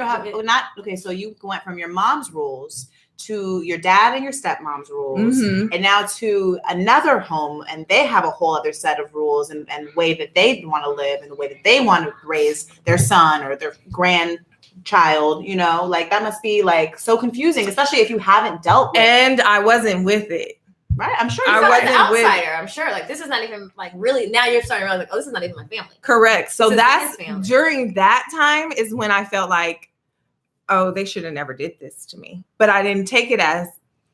Speaker 3: So you went from your mom's rules to your dad and your stepmom's rules, and now to another home, and they have a whole other set of rules and way that they want to live and the way that they want to raise their son or their grandchild. Like that must be like so confusing, especially if you haven't dealt with.
Speaker 2: And I wasn't with it.
Speaker 3: Right, I'm sure
Speaker 1: I wasn't an outsider. I'm sure, like, this is not even like really. Now you're starting to realize, like, oh, this is not even my family.
Speaker 2: Correct. So that's during that time is when I felt like, oh, they should have never did this to me. But I didn't take it as,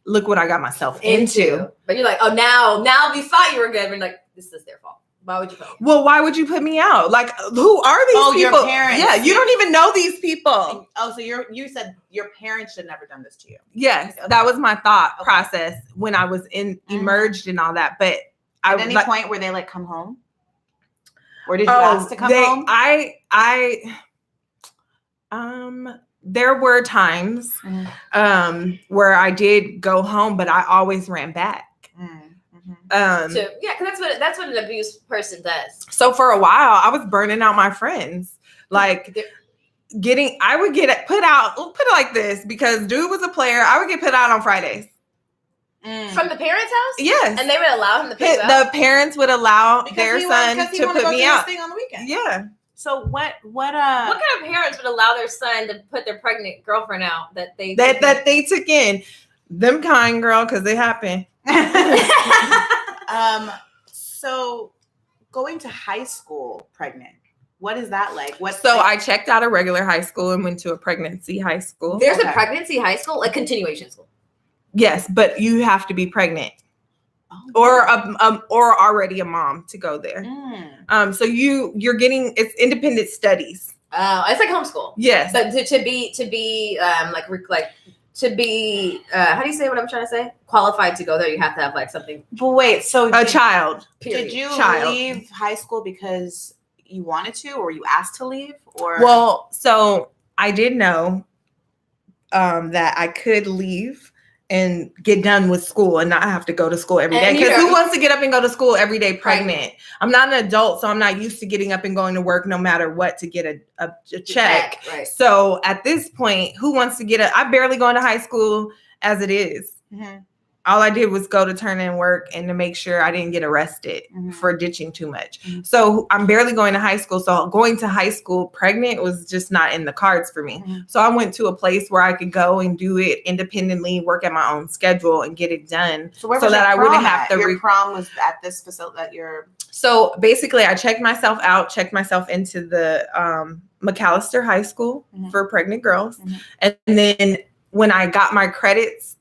Speaker 2: look what I got myself into.
Speaker 1: But you're like, oh, now we thought you were good. We're like, this is their fault. Why would you put me out?
Speaker 2: Well, why would you put me out? Like, who are these people?
Speaker 3: Your parents.
Speaker 2: Yeah, you don't even know these people.
Speaker 3: So you said your parents should never done this to you.
Speaker 2: Yes, that was my thought process when I was emerged and all that. But
Speaker 3: at any point were they like, come home? Or did you ask to come home?
Speaker 2: There were times where I did go home, but I always ran back.
Speaker 1: Because that's what an abused person does.
Speaker 2: So for a while, I was burning out my friends. Like I would get put out. We'll put it like this, because dude was a player. I would get put out on Fridays.
Speaker 1: From the parents' house?
Speaker 2: Yes.
Speaker 1: And they would allow him to put you out?
Speaker 2: The parents would allow their son to put me out.
Speaker 3: Thing on the weekend.
Speaker 2: Yeah.
Speaker 3: So what
Speaker 1: kind of parents would allow their son to put their pregnant girlfriend out that they
Speaker 2: took in? Them kind, girl, because they happen.
Speaker 3: So going to high school pregnant, what is that like?
Speaker 2: I checked out a regular high school and went to a pregnancy high school.
Speaker 1: There's a pregnancy high school, like continuation school.
Speaker 2: Yes, but you have to be pregnant. Or already a mom to go there. So you're getting, it's independent studies.
Speaker 1: Oh, it's like homeschool.
Speaker 2: Yes,
Speaker 1: but to be how do you say what I'm trying to say? Qualified to go there, you have to have like something.
Speaker 3: But wait, so
Speaker 2: a child.
Speaker 3: Did you leave high school because you wanted to, or you asked to leave, or?
Speaker 2: Well, so I did know that I could leave and get done with school and not have to go to school every day. Because who wants to get up and go to school every day pregnant? Right. I'm not an adult, so I'm not used to getting up and going to work no matter what to get a check.
Speaker 1: Right.
Speaker 2: So at this point, who wants to get I barely go into high school as it is. Mm-hmm. All I did was go to turn in work and to make sure I didn't get arrested for ditching too much. Mm-hmm. So I'm barely going to high school. So going to high school pregnant was just not in the cards for me. Mm-hmm. So I went to a place where I could go and do it independently, work at my own schedule and get it done.
Speaker 3: So that I wouldn't have to. Your prom was at this facility that you're.
Speaker 2: So basically I checked myself into the McAllister High School for pregnant girls. Mm-hmm. And then when I got my credits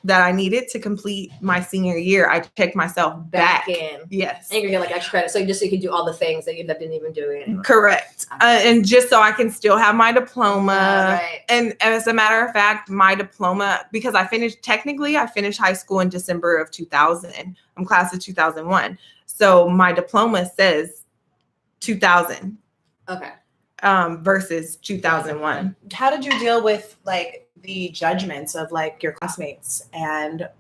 Speaker 2: that I needed to complete my senior year, I checked myself back
Speaker 1: in.
Speaker 2: Yes.
Speaker 1: And you're gonna get like extra credit. So you can do all the things that you didn't even do anymore.
Speaker 2: Correct. And just so I can still have my diploma. Right. And as a matter of fact, my diploma, because I finished high school in December of 2000. I'm class of 2001. So my diploma says 2000.
Speaker 1: Okay.
Speaker 2: Versus 2001.
Speaker 3: How did you deal with like the judgments of like your classmates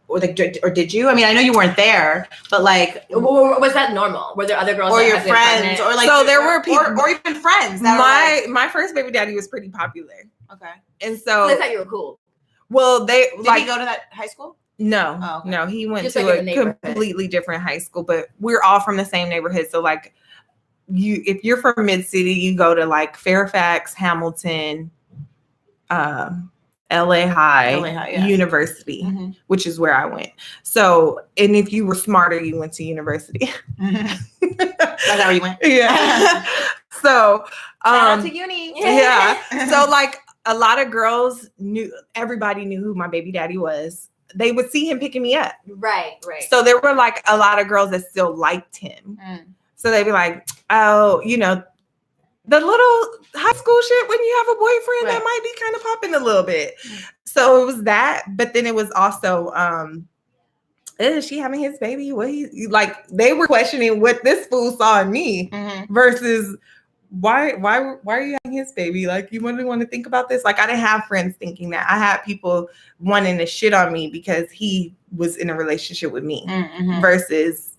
Speaker 3: or did you? I mean, I know you weren't there, but like,
Speaker 1: was that normal? Were there other girls
Speaker 3: or your friends, or like,
Speaker 2: so there were people,
Speaker 3: or even friends?
Speaker 2: My first baby daddy was pretty popular.
Speaker 3: Okay,
Speaker 2: and so
Speaker 1: they thought you were cool.
Speaker 2: Well, did
Speaker 3: he go to that high school?
Speaker 2: No,
Speaker 3: oh, okay.
Speaker 2: No, he went to a completely different high school, but we're all from the same neighborhood. So like, if you're from Mid City, you go to like Fairfax, Hamilton, LA High University, which is where I went. So, and if you were smarter, you went to university.
Speaker 3: That's where you went.
Speaker 2: Yeah. So,
Speaker 3: shout out to uni.
Speaker 2: Yeah. So like a lot of girls everybody knew who my baby daddy was. They would see him picking me up.
Speaker 1: Right.
Speaker 2: So there were like a lot of girls that still liked him. So they'd be like, oh, the little high school shit when you have a boyfriend that might be kind of popping a little bit. So it was that, but then it was also, is she having his baby? What like they were questioning what this fool saw in me versus why are you having his baby? Like you wouldn't want to think about this. Like I didn't have friends thinking that. I had people wanting to shit on me because he was in a relationship with me versus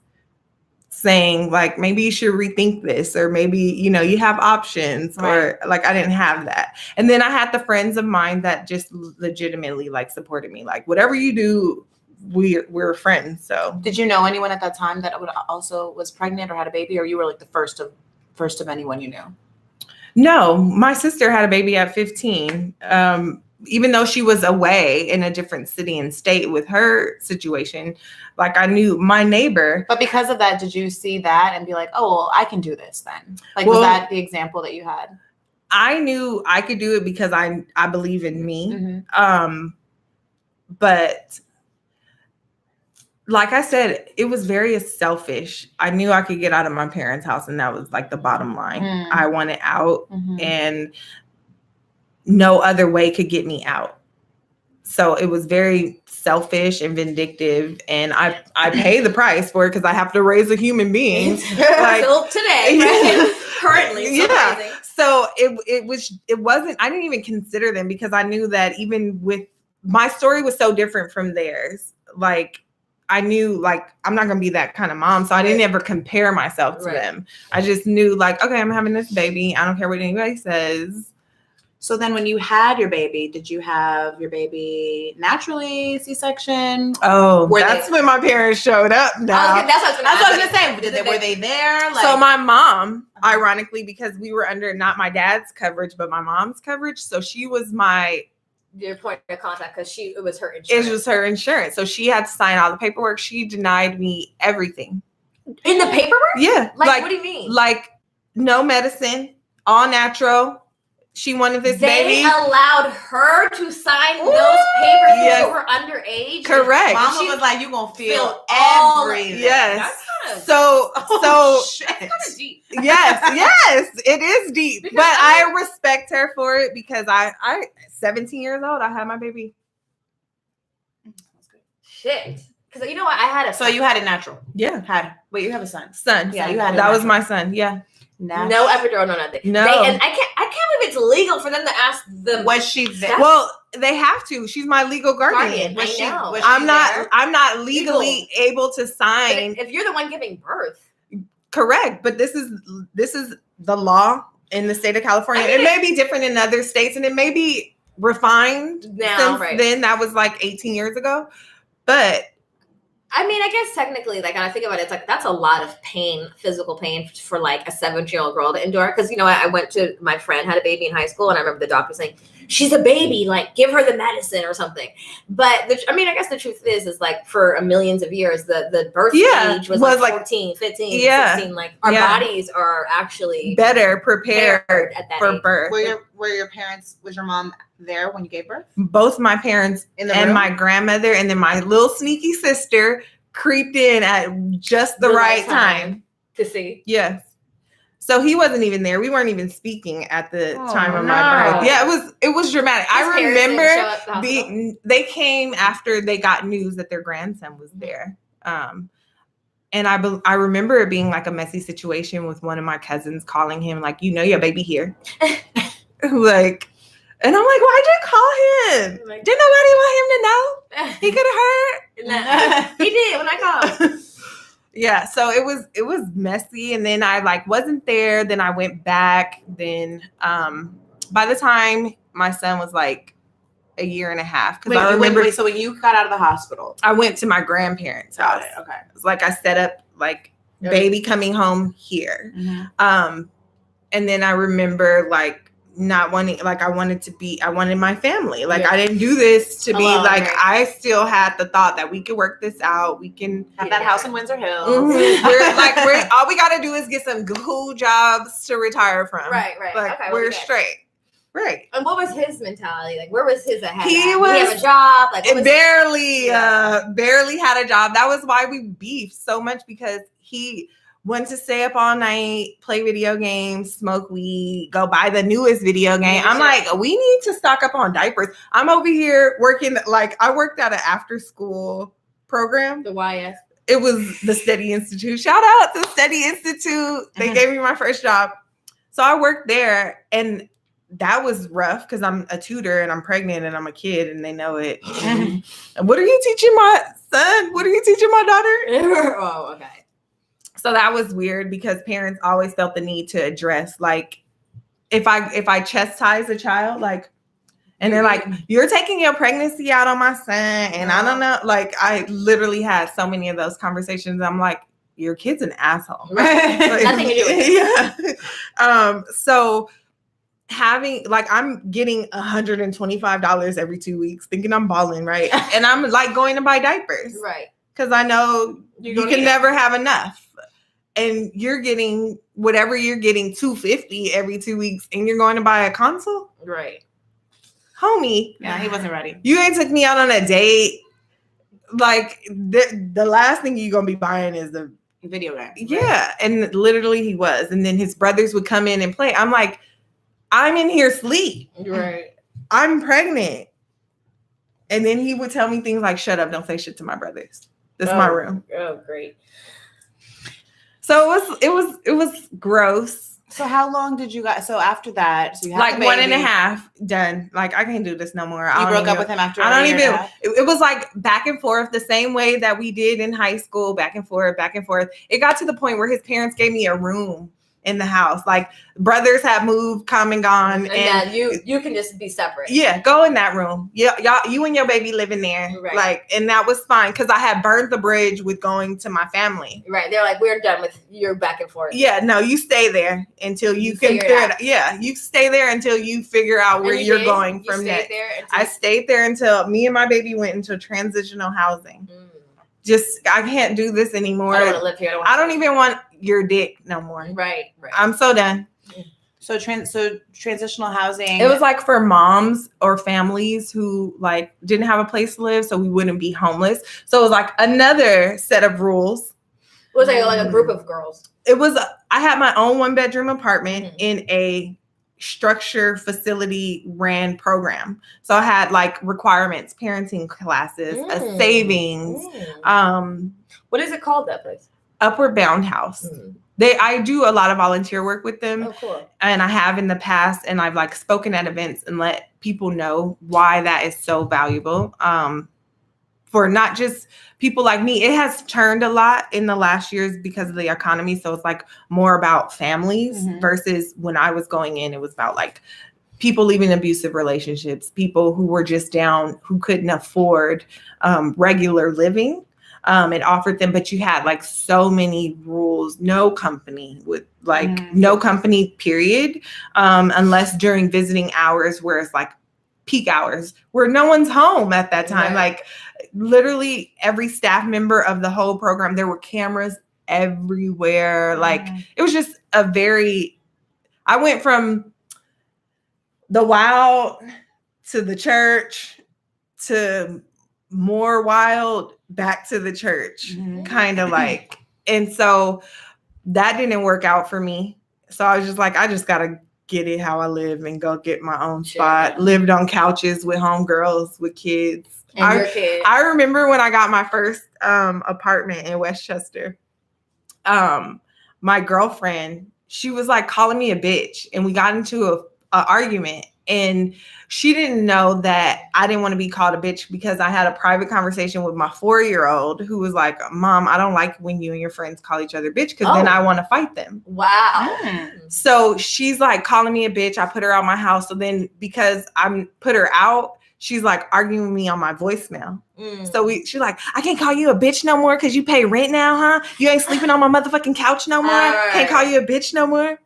Speaker 2: saying like maybe you should rethink this, or maybe you have options, or like I didn't have that. And then I had the friends of mine that just legitimately like supported me, like whatever you do, we're friends. So
Speaker 3: did you know anyone at that time that also was pregnant or had a baby, or you were like the first of anyone you knew?
Speaker 2: No, my sister had a baby at 15. Even though she was away in a different city and state with her situation, like I knew my neighbor.
Speaker 3: But because of that, did you see that and be like, oh, well, I can do this then? Like, was that the example that you had?
Speaker 2: I knew I could do it because I believe in me. But like I said, it was very selfish. I knew I could get out of my parents' house, and that was like the bottom line. I wanted out, and no other way could get me out. So it was very selfish and vindictive, and I pay the price for it because I have to raise a human being.
Speaker 1: Like, still today, right? Currently.
Speaker 2: Yeah. So it wasn't, I didn't even consider them because I knew that even with my story was so different from theirs. Like I knew like I'm not gonna be that kind of mom. So I didn't ever compare myself to them. I just knew like, okay, I'm having this baby. I don't care what anybody says.
Speaker 3: So then when you had your baby, did you have your baby naturally, C-section?
Speaker 2: Oh, that's when my parents showed up now.
Speaker 3: That's what I was going to say. Were they there? Like,
Speaker 2: so my mom, ironically, because we were under not my dad's coverage, but my mom's coverage. So she was
Speaker 1: your point of contact because it was her insurance.
Speaker 2: It was her insurance. So she had to sign all the paperwork. She denied me everything.
Speaker 1: In the paperwork?
Speaker 2: Yeah.
Speaker 1: Like what do you mean?
Speaker 2: Like no medicine, all natural. She wanted this baby.
Speaker 1: They allowed her to sign those papers because you were underage.
Speaker 2: Correct.
Speaker 3: Mama was like, "You gonna feel everything."
Speaker 2: Yes.
Speaker 1: That's
Speaker 2: so
Speaker 1: shit. That's kind of deep.
Speaker 2: Yes, it is deep. Because but I respect her for it because I 17 years old, I had my baby.
Speaker 1: That's good. Shit. Because you know what? I had a
Speaker 3: son. So you had it natural.
Speaker 2: Yeah.
Speaker 3: Wait, you have a son.
Speaker 2: Yeah, you had that was my son. Yeah.
Speaker 1: No epidural, no nothing.
Speaker 2: No,
Speaker 1: and I can't believe it's legal for them to ask them.
Speaker 3: Was she there?
Speaker 2: Well, they have to. She's my legal guardian. I'm not legally able to sign.
Speaker 1: If you're the one giving birth,
Speaker 2: correct. But this is the law in the state of California. It may be different in other states, and it may be refined
Speaker 1: now.
Speaker 2: Since then, that was like 18 years ago, but.
Speaker 1: I mean, I guess technically, like, when I think about it, it's like, that's a lot of pain, physical pain for like a 17-year-old girl to endure. Because, I went to, my friend had a baby in high school, and I remember the doctor saying, she's a baby, like, give her the medicine or something. But, I mean, I guess the truth is like, for millions of years, the birth age was like 14, 15, 16. Like, our bodies are actually
Speaker 2: better prepared
Speaker 1: at that
Speaker 2: for
Speaker 1: age.
Speaker 2: birth.
Speaker 3: Were your parents, was your mom there when you gave birth?
Speaker 2: Both my parents and my grandmother, and then my little sneaky sister creeped in at just the right time
Speaker 1: to see.
Speaker 2: Yes. So he wasn't even there. We weren't even speaking at the time of my birth. Yeah, it was dramatic. I remember they came after they got news that their grandson was there. And I remember it being like a messy situation with one of my cousins calling him like, your baby here. Like, And I'm like, why'd you call him? Like, didn't nobody want him to know? He could have heard.
Speaker 1: He did when I called.
Speaker 2: Yeah, so it was messy, and then I like wasn't there. Then I went back. Then by the time my son was like a year and a half, because I remember.
Speaker 3: So when you got out of the hospital,
Speaker 2: I went to my grandparents' house.
Speaker 3: Okay,
Speaker 2: it was like I set up like baby coming home here, and then I remember like not wanting, like I wanted my family. Like I didn't do this to be like, I still had the thought that we could work this out. We can
Speaker 3: have that house in Windsor Hills.
Speaker 2: We're all we got to do is get some cool jobs to retire from.
Speaker 1: Right.
Speaker 2: Like we're straight. Right.
Speaker 1: And what was his mentality? Like, where was his ahead?
Speaker 2: He
Speaker 1: have a job. Like,
Speaker 2: barely had a job. That was why we beefed so much, because he wanted to stay up all night, play video games, smoke weed, go buy the newest video game. I'm like, we need to stock up on diapers. I'm over here working, like I worked at an after school program.
Speaker 1: The YS.
Speaker 2: It was the Steady Institute. Shout out to Steady Institute. They gave me my first job. So I worked there, and that was rough because I'm a tutor and I'm pregnant and I'm a kid and they know it. What are you teaching my son? What are you teaching my daughter?
Speaker 1: Oh, okay.
Speaker 2: So that was weird because parents always felt the need to address, like, if I chastise a child, like, and they're like, you're taking your pregnancy out on my son. And I don't know, like, I literally had so many of those conversations. I'm like, your kid's an asshole.
Speaker 1: Right. Like, nothing to do with it.
Speaker 2: Yeah. So having, like, I'm getting $125 every 2 weeks thinking I'm balling, right? And I'm like going to buy diapers.
Speaker 1: Right.
Speaker 2: Because I know you can never have enough. And you're getting whatever you're getting, $250 every 2 weeks, and you're going to buy a console?
Speaker 1: Right.
Speaker 2: Homie.
Speaker 3: Yeah, he wasn't ready.
Speaker 2: You ain't took me out on a date. Like, the last thing you're going to be buying is the
Speaker 3: video game.
Speaker 2: Yeah. Right? And literally he was. And then his brothers would come in and play. I'm like, I'm in here asleep.
Speaker 1: Right.
Speaker 2: I'm pregnant. And then he would tell me things like, shut up, don't say shit to my brothers. This is my room.
Speaker 1: Oh, great.
Speaker 2: So it was gross.
Speaker 3: So how long did you guys? So after that, so you had
Speaker 2: like 1.5 done. Like, I can't do this no more.
Speaker 3: You broke up with him after.
Speaker 2: I don't even. It was like back and forth, the same way that we did in high school, back and forth, back and forth. It got to the point where his parents gave me a room in the house. Like, brothers have moved, come and gone,
Speaker 1: and you can just be separate.
Speaker 2: Yeah, go in that room. Yeah, you and your baby live in there.
Speaker 1: Right.
Speaker 2: Like, and that was fine because I had burned the bridge with going to my family.
Speaker 1: Right. They're like, we're done with your back and forth.
Speaker 2: Yeah, no, you stay there until you can figure it out. Yeah, you stay there until you figure out where you're going from there. I stayed there until me and my baby went into transitional housing. Just, I can't do this anymore.
Speaker 1: I don't want to live here.
Speaker 2: I don't even want your dick no more.
Speaker 1: Right.
Speaker 2: I'm so done.
Speaker 3: So transitional housing.
Speaker 2: It was like for moms or families who like didn't have a place to live, so we wouldn't be homeless. So it was like another set of rules.
Speaker 1: It was like a group of girls.
Speaker 2: It was. I had my own 1-bedroom apartment in a structure facility ran program. So I had like requirements, parenting classes, a savings.
Speaker 1: What is it called, that place?
Speaker 2: Upward Bound House. I do a lot of volunteer work with them.
Speaker 1: Oh, cool.
Speaker 2: And I have in the past, and I've like spoken at events and let people know why that is so valuable. For not just people like me. It has turned a lot in the last years because of the economy. So it's like more about families versus when I was going in, it was about like people leaving abusive relationships, people who were just down, who couldn't afford regular living. It offered them, but you had like so many rules, no company with like no company period, unless during visiting hours where it's like peak hours where no one's home at that time. Right. Like literally every staff member of the whole program, there were cameras everywhere. Like it was just I went from the wild to the church to more wild back to the church, kind of like. And so that didn't work out for me. So I was just like, I just got to get it how I live and go get my own spot. Lived on couches with homegirls, with kids.
Speaker 1: And your kid.
Speaker 2: I remember when I got my first apartment in Westchester, my girlfriend, she was like calling me a bitch, and we got into a argument. And she didn't know that I didn't want to be called a bitch because I had a private conversation with my 4-year-old who was like, Mom, I don't like when you and your friends call each other bitch because then I want to fight them.
Speaker 1: Wow.
Speaker 2: So she's like calling me a bitch. I put her out my house. So then because I put her out, she's like arguing with me on my voicemail. So she's like, I can't call you a bitch no more because you pay rent now, huh? You ain't sleeping on my motherfucking couch no more. Can't call you a bitch no more.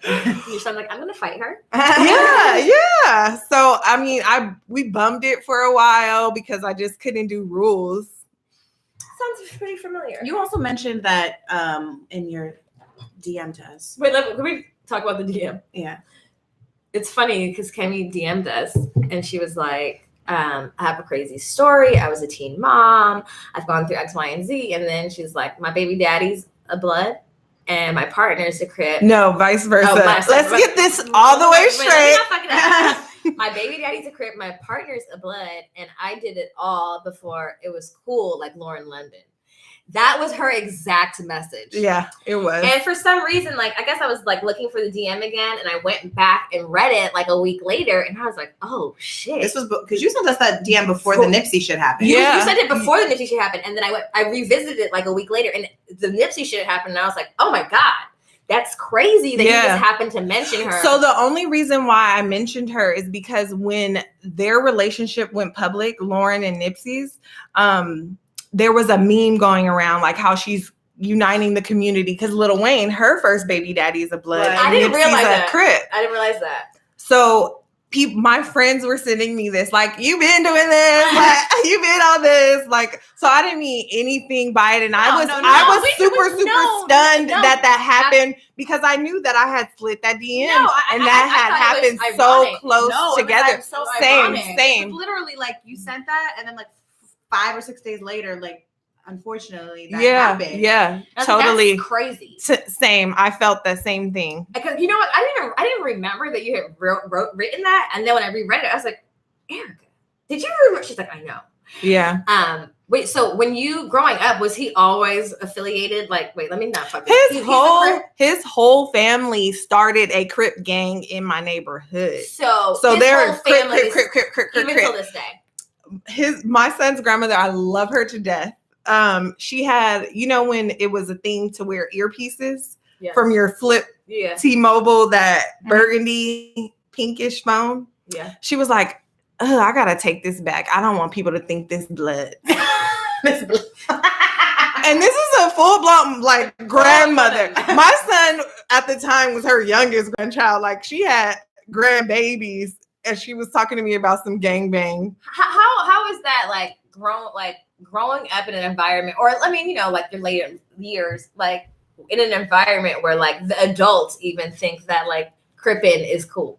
Speaker 1: You sound like I'm gonna fight her.
Speaker 2: Yeah. So I mean, we bummed it for a while because I just couldn't do rules.
Speaker 1: Sounds pretty familiar.
Speaker 3: You also mentioned that in your DM to us.
Speaker 1: Wait, can we talk about the DM?
Speaker 3: Yeah.
Speaker 1: It's funny because Kemi DM'd us and she was like, I have a crazy story. I was a teen mom. I've gone through X, Y, and Z. And then she's like, my baby daddy's a blood and my partner's a Crip.
Speaker 2: No, vice versa.
Speaker 1: Oh,
Speaker 2: Let's get this all the way straight.
Speaker 1: My baby daddy's a Crip. My partner's a blood. And I did it all before it was cool, like Lauren London. That was her exact message.
Speaker 2: Yeah, it was.
Speaker 1: And for some reason, like, I guess I was like looking for the DM again and I went back and read it like a week later and I was like, oh shit.
Speaker 3: This was because you sent us that DM before the Nipsey shit happened.
Speaker 1: You sent it before the Nipsey shit happened. And then I revisited it like a week later and the Nipsey shit happened and I was like, oh my God, that's crazy that you just happened to mention her.
Speaker 2: So the only reason why I mentioned her is because when their relationship went public, Lauren and Nipsey's, there was a meme going around like how she's uniting the community because Lil Wayne, her first baby daddy is a blood.
Speaker 1: I didn't realize that.
Speaker 2: Crip.
Speaker 1: I didn't realize that.
Speaker 2: So my friends were sending me this, like, you've been doing this, like, you've been on this, like, so I didn't mean anything by it, and I was super stunned that happened because I knew that I had split that DM, and that had happened so close together.
Speaker 3: So
Speaker 2: same.
Speaker 3: It's literally like you sent that, and then like 5 or 6 days later, like, unfortunately, that happened.
Speaker 2: Yeah, totally.
Speaker 1: That's crazy.
Speaker 2: Same. I felt the same thing.
Speaker 1: Because you know what? I didn't remember that you had written that, and then when I reread it, I was like, Erica, did you remember? She's like, I know.
Speaker 2: Yeah.
Speaker 1: Wait. So when you growing up, was he always affiliated? Like, wait, let me not fuck.
Speaker 2: His whole family started a Crip gang in my neighborhood.
Speaker 1: So
Speaker 2: they're Crip,
Speaker 1: even till this day.
Speaker 2: My son's grandmother, I love her to death. She had, when it was a thing to wear earpieces from your flip T-Mobile, that burgundy pinkish phone.
Speaker 1: Yeah.
Speaker 2: She was like, I gotta take this back. I don't want people to think this blood. And this is a full-blown like grandmother. My son at the time was her youngest grandchild. Like, she had grandbabies. And she was talking to me about some gangbang.
Speaker 1: How is that like growing up in an environment, or I mean, like your later years, like in an environment where like the adults even think that like Crippin is cool.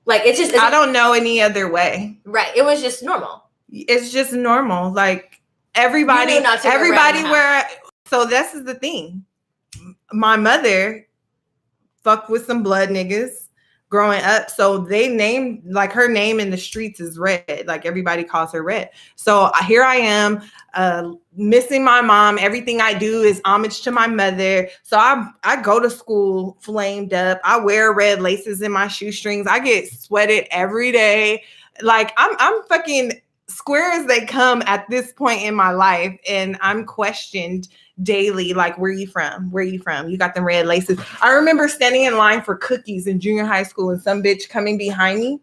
Speaker 1: Like it's just I
Speaker 2: don't know any other way.
Speaker 1: Right. It was just normal.
Speaker 2: It's just normal. Like everybody where. So this is the thing. My mother fucked with some blood niggas growing up, so they named, like, her name in the streets is Red. Like, everybody calls her Red. So here I am, missing my mom. Everything I do is homage to my mother. So I go to school flamed up. I wear red laces in my shoestrings. I get sweated every day. Like, I'm fucking square as they come at this point in my life, and I'm questioned daily, like, where you from? You got them red laces. I remember standing in line for cookies in junior high school and some bitch coming behind me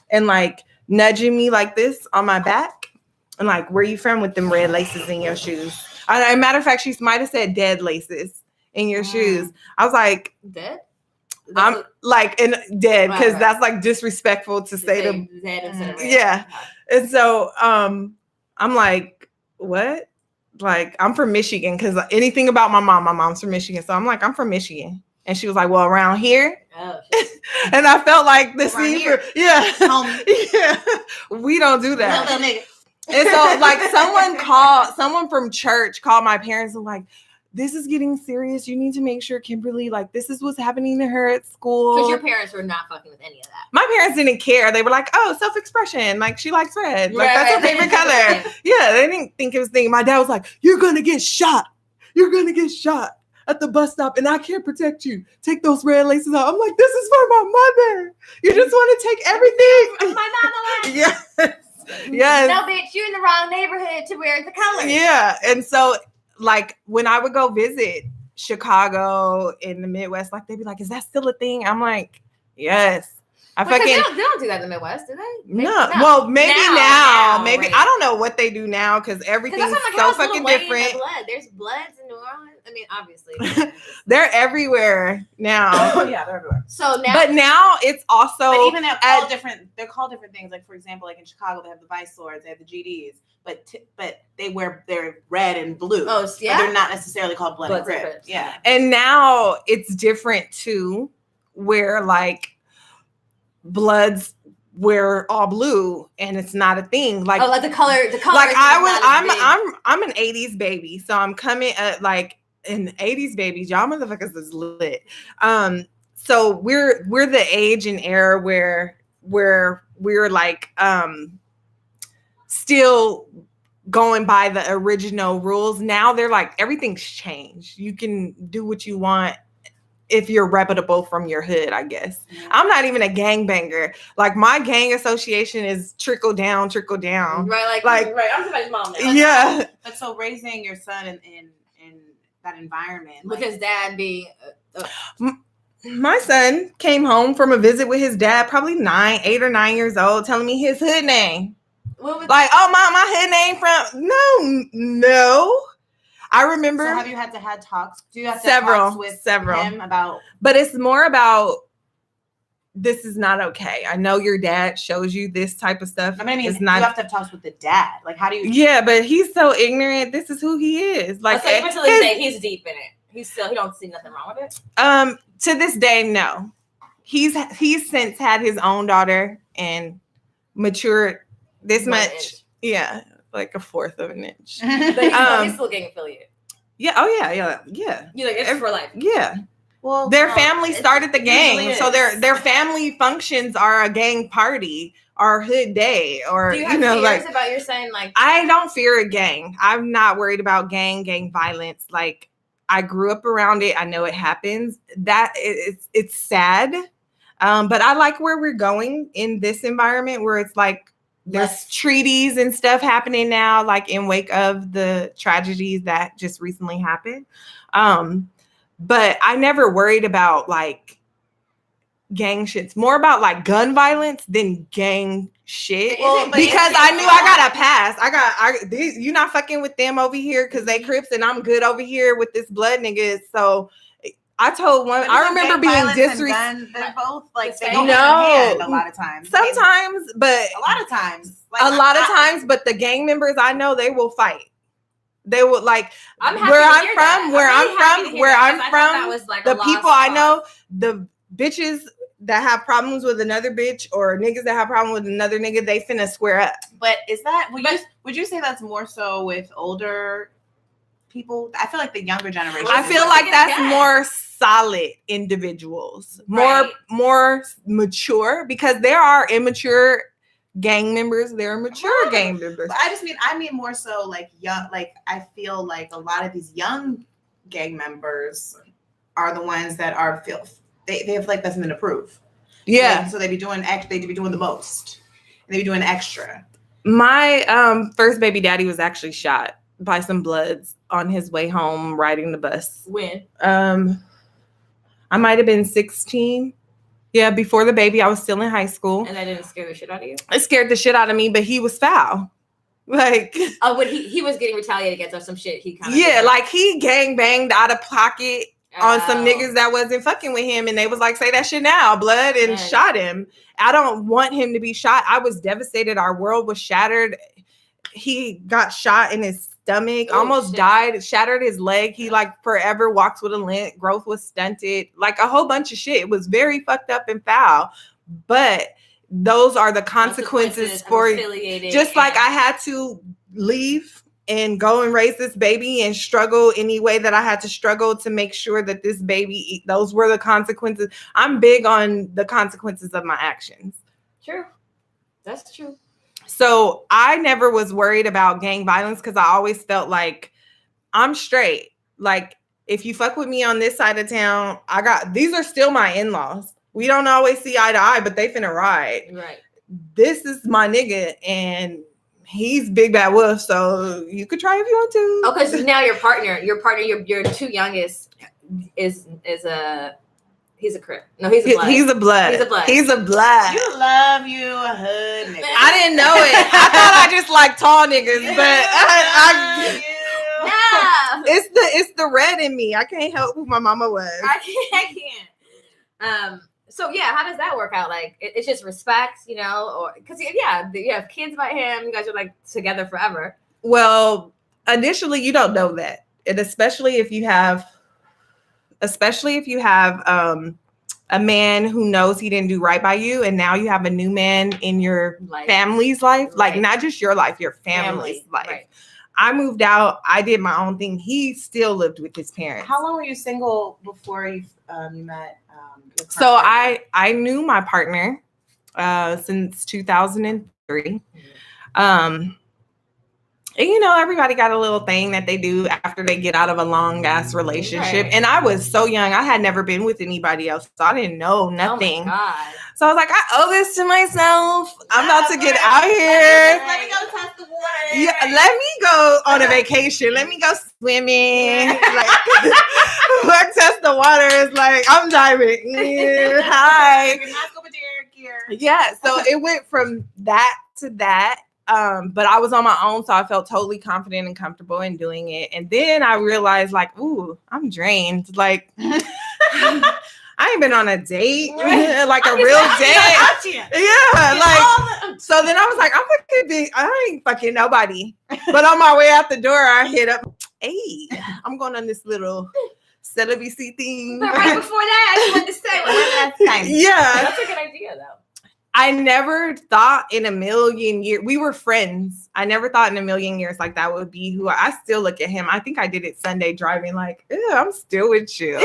Speaker 2: and like nudging me like this on my back and like, where you from with them red laces in your shoes? As a matter of fact, she might have said dead laces in your shoes. I was like,
Speaker 1: dead?
Speaker 2: I'm like dead because that's like disrespectful to say to
Speaker 1: dead instead of red.
Speaker 2: Yeah. And so I'm like, what? Like, I'm from Michigan because anything about my mom's from Michigan. So I'm like, I'm from Michigan. And she was like, well, around here.
Speaker 1: Oh, shit.
Speaker 2: And I felt like the scene for, we don't do that.
Speaker 1: No, nigga.
Speaker 2: And so like someone from church called my parents and like, this is getting serious. You need to make sure Kimberly, like, this is what's happening to her at school.
Speaker 1: Because your parents were not fucking with any of that.
Speaker 2: My parents didn't care. They were like, oh, self-expression. Like, she likes red. Like, that's her favorite color. Yeah, they didn't think it was thing. My dad was like, you're going to get shot. You're going to get shot. at the bus stop and I can't protect you. Take those red laces out. I'm like, this is for my mother. You just want to take everything.
Speaker 1: My mama.
Speaker 2: Yes. Yes.
Speaker 1: No, bitch, you're in the wrong neighborhood to wear the colors.
Speaker 2: Yeah. And so, like, when I would go visit Chicago in the Midwest, like, they'd be like, is that still a thing? I'm like, yes.
Speaker 1: They don't do that in the Midwest, do they?
Speaker 2: No. Well, maybe now maybe
Speaker 1: right?
Speaker 2: I don't know what they do now because everything's so fucking different.
Speaker 1: There's Bloods in New Orleans. I mean, obviously,
Speaker 2: they're everywhere now.
Speaker 3: Oh yeah, they're everywhere.
Speaker 2: So now, but now it's also.
Speaker 3: But even they're called different. They're called different things. Like for example, like in Chicago, they have the Vice Lords, they have the GDs, but they're red and blue.
Speaker 1: Oh yeah,
Speaker 3: but they're not necessarily called Blood and Crips. Yeah,
Speaker 2: and now it's different too, where like Bloods wear all blue and it's not a thing. Like
Speaker 1: the color.
Speaker 2: Like I'm an 80s baby, so I'm coming at like in 80s babies. Y'all motherfuckers is lit. So we're the age and era where we're like still going by the original rules. Now they're like everything's changed. You can do what you want if you're reputable from your hood, I guess. Mm-hmm. I'm not even a gangbanger. Like my gang association is trickle down.
Speaker 1: Right, right. I'm somebody's mom now.
Speaker 2: Yeah.
Speaker 3: But so raising your son in that environment.
Speaker 1: With his dad being
Speaker 2: my son came home from a visit with his dad, probably 8 or 9 years old, telling me his hood name. Like, oh, my hood name from no. I remember.
Speaker 3: So have you had talks? Do you have
Speaker 2: several
Speaker 3: talks with
Speaker 2: several
Speaker 3: him about?
Speaker 2: But it's more about this is not okay. I know your dad shows you this type of stuff.
Speaker 3: I mean,
Speaker 2: it's not.
Speaker 3: You have to have talks with the dad. Like, how do you?
Speaker 2: Yeah, but he's so ignorant. This is who he is. Like,
Speaker 1: so even to this day, he's deep in it. He don't see nothing wrong with it.
Speaker 2: To this day, no. He's since had his own daughter and matured this much. Yeah. Like a fourth of an inch.
Speaker 1: But he's still gang affiliated.
Speaker 2: Yeah. Oh yeah.
Speaker 1: You like it's for life.
Speaker 2: Yeah. Well, their family started the gang, so their family functions are a gang party or hood day, or
Speaker 1: do you have fears like about your son? Like
Speaker 2: I don't fear a gang. I'm not worried about gang violence. Like I grew up around it. I know it happens. That it's sad, but I like where we're going in this environment where it's like. There's treaties and stuff happening now, like in wake of the tragedies that just recently happened. But I never worried about like gang shit. It's more about like gun violence than gang shit. Well, because I knew I got a pass. You're not fucking with them over here because they Crips and I'm good over here with this blood nigga. So I told one. I remember being disrespectful.
Speaker 3: They're both like they go hand in hand a lot of times.
Speaker 2: Sometimes, but
Speaker 3: a lot of times,
Speaker 2: but the gang members I know they will fight. They will like
Speaker 1: where I'm from.
Speaker 2: That was like the people I know, the bitches that have problems with another bitch or niggas that have problems with another nigga, they finna square up.
Speaker 3: But is that would you say that's more so with older people? I feel like the younger generation.
Speaker 2: I feel like that's more solid individuals, more mature, because there are immature gang members. There are mature gang members.
Speaker 3: But I mean more so like young. Like I feel like a lot of these young gang members are the ones that are they have like nothing to prove.
Speaker 2: Yeah.
Speaker 3: So they be doing the most. And they be doing extra.
Speaker 2: My first baby daddy was actually shot by some Bloods on his way home riding the bus.
Speaker 1: When?
Speaker 2: I might have been 16. Yeah, before the baby, I was still in high school.
Speaker 1: And that didn't scare the shit out of you?
Speaker 2: It scared the shit out of me, but he was foul. Like,
Speaker 1: when he was getting retaliated against or some shit. He kind
Speaker 2: of like he gang banged out of pocket on some niggas that wasn't fucking with him, and they was like, "Say that shit now, blood," and shot him. I don't want him to be shot. I was devastated. Our world was shattered. He got shot in his stomach, almost died, shattered his leg. He like forever walks with a limp. Growth was stunted, like a whole bunch of shit. It was very fucked up and foul. But those are the consequences for just like I had to leave and go and raise this baby and struggle any way that I had to struggle to make sure that this baby, those were the consequences. I'm big on the consequences of my actions.
Speaker 1: True. That's true.
Speaker 2: So I never was worried about gang violence because I always felt like I'm straight. Like if you fuck with me on this side of town, these are still my in-laws. We don't always see eye to eye, but they finna ride.
Speaker 1: Right.
Speaker 2: This is my nigga, and he's big bad wolf, so you could try if you want to.
Speaker 1: Okay, so now your partner, your two youngest is a he's a crip. No, he's a blood.
Speaker 2: He's a blood. He's a blood.
Speaker 3: You love you a hood nigga.
Speaker 2: I didn't know it. I thought I just like tall niggas, but it's the red in me. I can't help who my mama was.
Speaker 1: I can't. So yeah, how does that work out? Like it's just respect, you know, or because you have kids by him. You guys are like together forever.
Speaker 2: Well, initially you don't know that, and especially if you have a man who knows he didn't do right by you, and now you have a new man in your family's life, like not just your life, your family's life. Right. I moved out. I did my own thing. He still lived with his parents.
Speaker 3: How long were you single before you met?
Speaker 2: So I knew my partner since 2003. And, you know, everybody got a little thing that they do after they get out of a long ass relationship. Right. And I was so young. I had never been with anybody else. So I didn't know nothing. Oh my God. So I was like, I owe this to myself. I'm about to get out here.
Speaker 3: Let me go test the water.
Speaker 2: Yeah, let me go on a vacation. Let me go swimming. Like, test the water. It's like, I'm diving. Yeah, hi. Yeah, so it went from that to that. But I was on my own, so I felt totally confident and comfortable in doing it. And then I realized, like, ooh, I'm drained. Like, I ain't been on a date, like a real date. Yeah, like, so then I was like, I ain't fucking nobody. But on my way out the door, I hit up, hey, I'm going on this little celibacy thing.
Speaker 1: But right before that, I just wanted to say, last time.
Speaker 2: Yeah.
Speaker 1: That's a good idea, though.
Speaker 2: I never thought in a million years, we were friends. I never thought in a million years like that would be who I still look at him. I think I did it Sunday driving like, I'm still with you.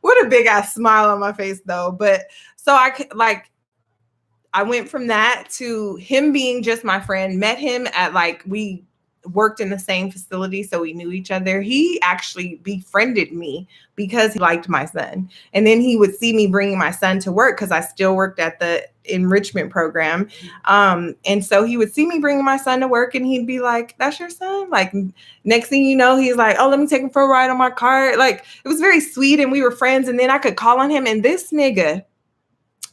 Speaker 2: What a big ass smile on my face though. But so I went from that to him being just my friend, met him at we worked in the same facility, so we knew each other. He actually befriended me because he liked my son. And then he would see me bringing my son to work because I still worked at the enrichment program. And so he would see me bringing my son to work and he'd be like, that's your son? Like, next thing you know, he's like, oh, let me take him for a ride on my car. Like, it was very sweet and we were friends. And then I could call on him, and this nigga,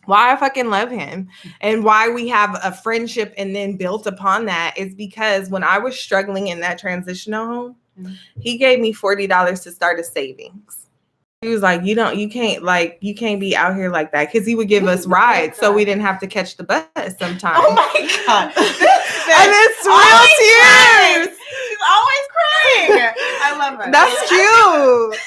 Speaker 2: why I fucking love him and why we have a friendship and then built upon that is because when I was struggling in that transitional home, he gave me $40 to start a savings. He was like, you can't be out here like that. Cause he would give us rides. So we didn't have to catch the bus sometimes.
Speaker 3: Oh my God.
Speaker 2: And it's real tears.
Speaker 3: She's always crying. I love her.
Speaker 2: That's cute.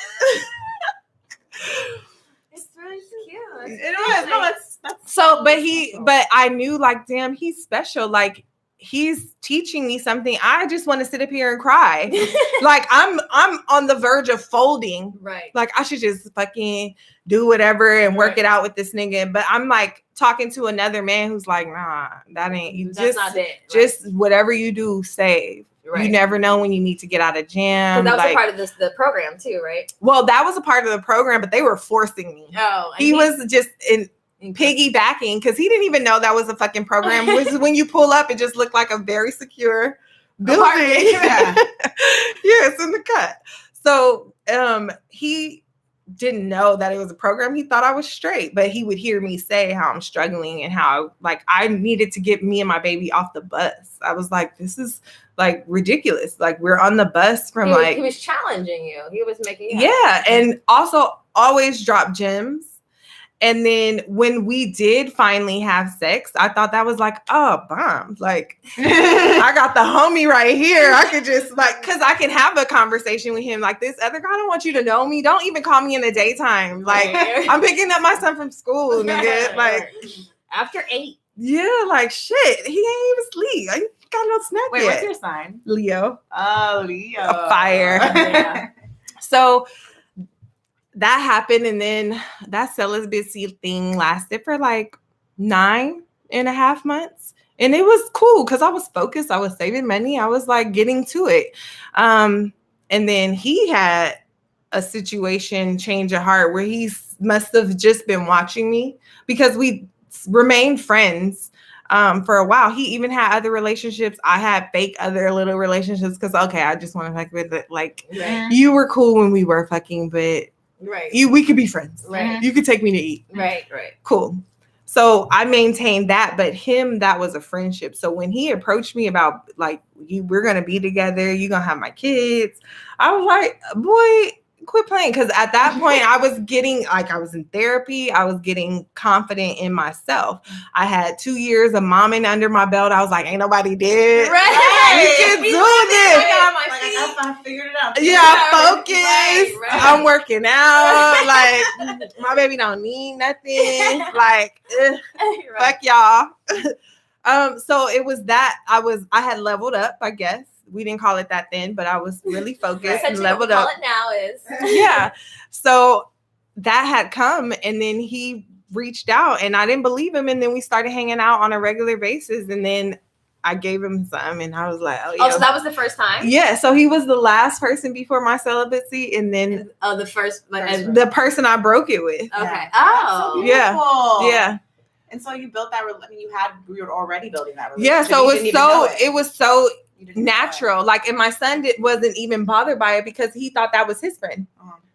Speaker 3: It was. No, that's
Speaker 2: so, but I knew like, damn, he's special. Like he's teaching me something. I just want to sit up here and cry. Like I'm on the verge of folding. Right. Like I should just fucking do whatever and work it out with this nigga. But I'm like talking to another man who's like, nah, that ain't you. That's not it. Right. Just whatever you do, save. Right. You never know when you need to get out of jam.
Speaker 1: That was a part of the program too, right?
Speaker 2: Well, that was a part of the program, but they were forcing me. Oh, he was just piggybacking because he didn't even know that was a fucking program. Which when you pull up, it just looked like a very secure building. Yeah, it's in the cut. So he didn't know that it was a program. He thought I was straight, but he would hear me say how I'm struggling and how like I needed to get me and my baby off the bus. I was like, this is like ridiculous. Like we're on the bus from
Speaker 1: he was challenging you. He was making
Speaker 2: and also always drop gems. And then when we did finally have sex, I thought that was like, oh, bomb. Like, I got the homie right here. I could just because I can have a conversation with him like this other guy don't want you to know me. Don't even call me in the daytime. Like, I'm picking up my son from school, nigga. Like,
Speaker 1: after 8.
Speaker 2: Yeah, like, shit. He ain't even sleep. I got no snack yet.
Speaker 3: What's your sign?
Speaker 2: Leo.
Speaker 3: Oh, Leo.
Speaker 2: A fire. Yeah. So that happened, and then that celibacy thing lasted for like 9.5 months. And it was cool because I was focused. I was saving money. I was like getting to it. And And then he had a situation change of heart where he must have just been watching me because we remained friends for a while. He even had other relationships. I had fake other little relationships because, okay, I just want to fuck with it. Like, you were cool when we were fucking, but we could be friends.
Speaker 1: Right.
Speaker 2: You could take me to eat.
Speaker 1: Right.
Speaker 2: Cool. So I maintained that, but that was a friendship. So when he approached me about like, we're going to be together, you're going to have my kids, I was like, boy, quit playing. Because at that point I was getting, like, I was in therapy. I was getting confident in myself. I had 2 years of momming under my belt. I was like, ain't nobody dead.
Speaker 1: Right.
Speaker 2: We can do this.
Speaker 3: I figured it out.
Speaker 2: Yeah, I'm focused. Right. I'm working out. Like, my baby don't need nothing. Like, fuck y'all. So it was that I had leveled up, I guess. We didn't call it that then, but I was really focused and leveled up.
Speaker 1: Call it now is.
Speaker 2: Yeah. So that had come, and then he reached out, and I didn't believe him, and then we started hanging out on a regular basis, and then I gave him some, and I was like, oh, yeah.
Speaker 1: Oh, so that was the first time?
Speaker 2: Yeah. So he was the last person before my celibacy, and then
Speaker 1: the first
Speaker 2: the person I broke it with.
Speaker 1: Okay.
Speaker 3: Yeah.
Speaker 1: Oh.
Speaker 3: So
Speaker 2: yeah. Yeah.
Speaker 3: And so you built that. I mean, we were already building that relationship.
Speaker 2: Yeah. So it was so natural. Like, and my son wasn't even bothered by it because he thought that was his friend.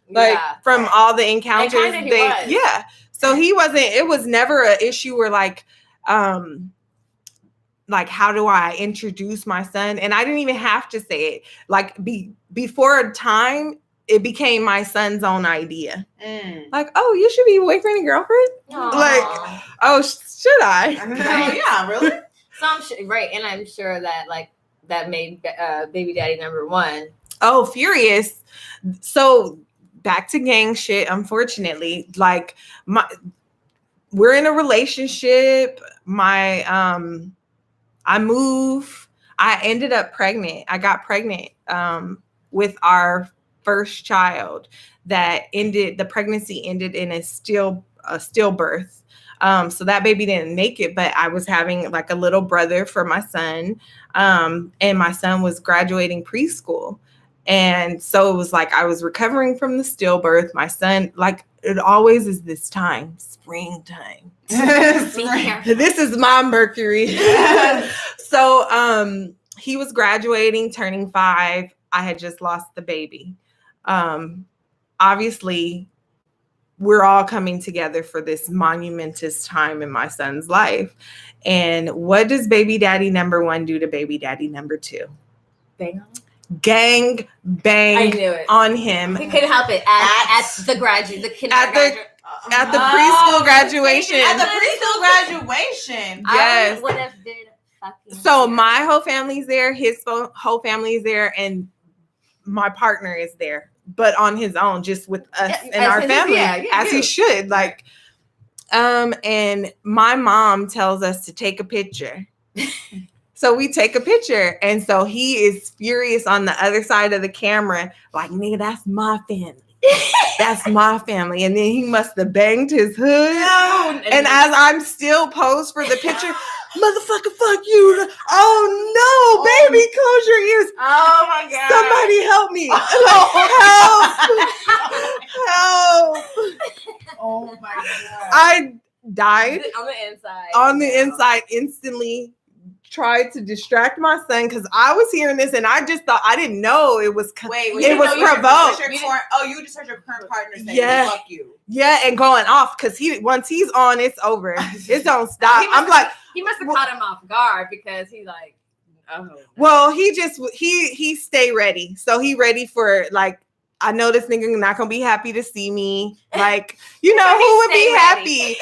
Speaker 2: Like, from all the encounters. Yeah. So he wasn't. It was never an issue where like how do I introduce my son? And I didn't even have to say it. Like, before a time, it became my son's own idea. Like, oh, you should be boyfriend and girlfriend? Aww. Like, oh, should I?
Speaker 3: Oh, yeah, really?
Speaker 1: So I'm sure, right. And I'm sure that like that made baby daddy number one.
Speaker 2: Oh, furious. So back to gang shit, unfortunately. Like, we're in a relationship. I move. I ended up pregnant. I got pregnant with our first child. The pregnancy ended in a stillbirth. So that baby didn't make it, but I was having like a little brother for my son. And my son was graduating preschool. And so it was like I was recovering from the stillbirth. My son, like, it always is this time, springtime. This is my Mercury. So he was graduating, turning 5. I had just lost the baby. Obviously, we're all coming together for this monumentous time in my son's life. And what does baby daddy number 1 do to baby daddy number 2?
Speaker 1: Bang on.
Speaker 2: Gang bang on him.
Speaker 1: He couldn't help it at the graduate, the kindergarten.
Speaker 2: At the preschool graduation.
Speaker 3: At the preschool graduation.
Speaker 2: Yes.
Speaker 1: I would have been fucking.
Speaker 2: So my whole family's there. His whole family is there, and my partner is there, but on his own, just with us and our family, as he should. Like, and my mom tells us to take a picture. So we take a picture, and so he is furious on the other side of the camera, like, nigga, that's my family. That's my family. And then he must have banged his hood. No. And as I'm still posed for the picture, motherfucker, fuck you. Oh no, baby, close your ears.
Speaker 3: Oh my God.
Speaker 2: Somebody help me. Help.
Speaker 3: Oh my God.
Speaker 2: I died.
Speaker 1: On the inside.
Speaker 2: Instantly. Tried to distract my son because I was hearing this and I just thought, I didn't know it was it was provoked.
Speaker 3: You just heard your current partner say, fuck you.
Speaker 2: Yeah, and going off because once he's on, it's over. It don't stop.
Speaker 1: He must have caught him off guard because he's like, oh. No.
Speaker 2: Well, he stay ready. So he ready for, like, I know this nigga not gonna be happy to see me. Like, you know, who would be happy?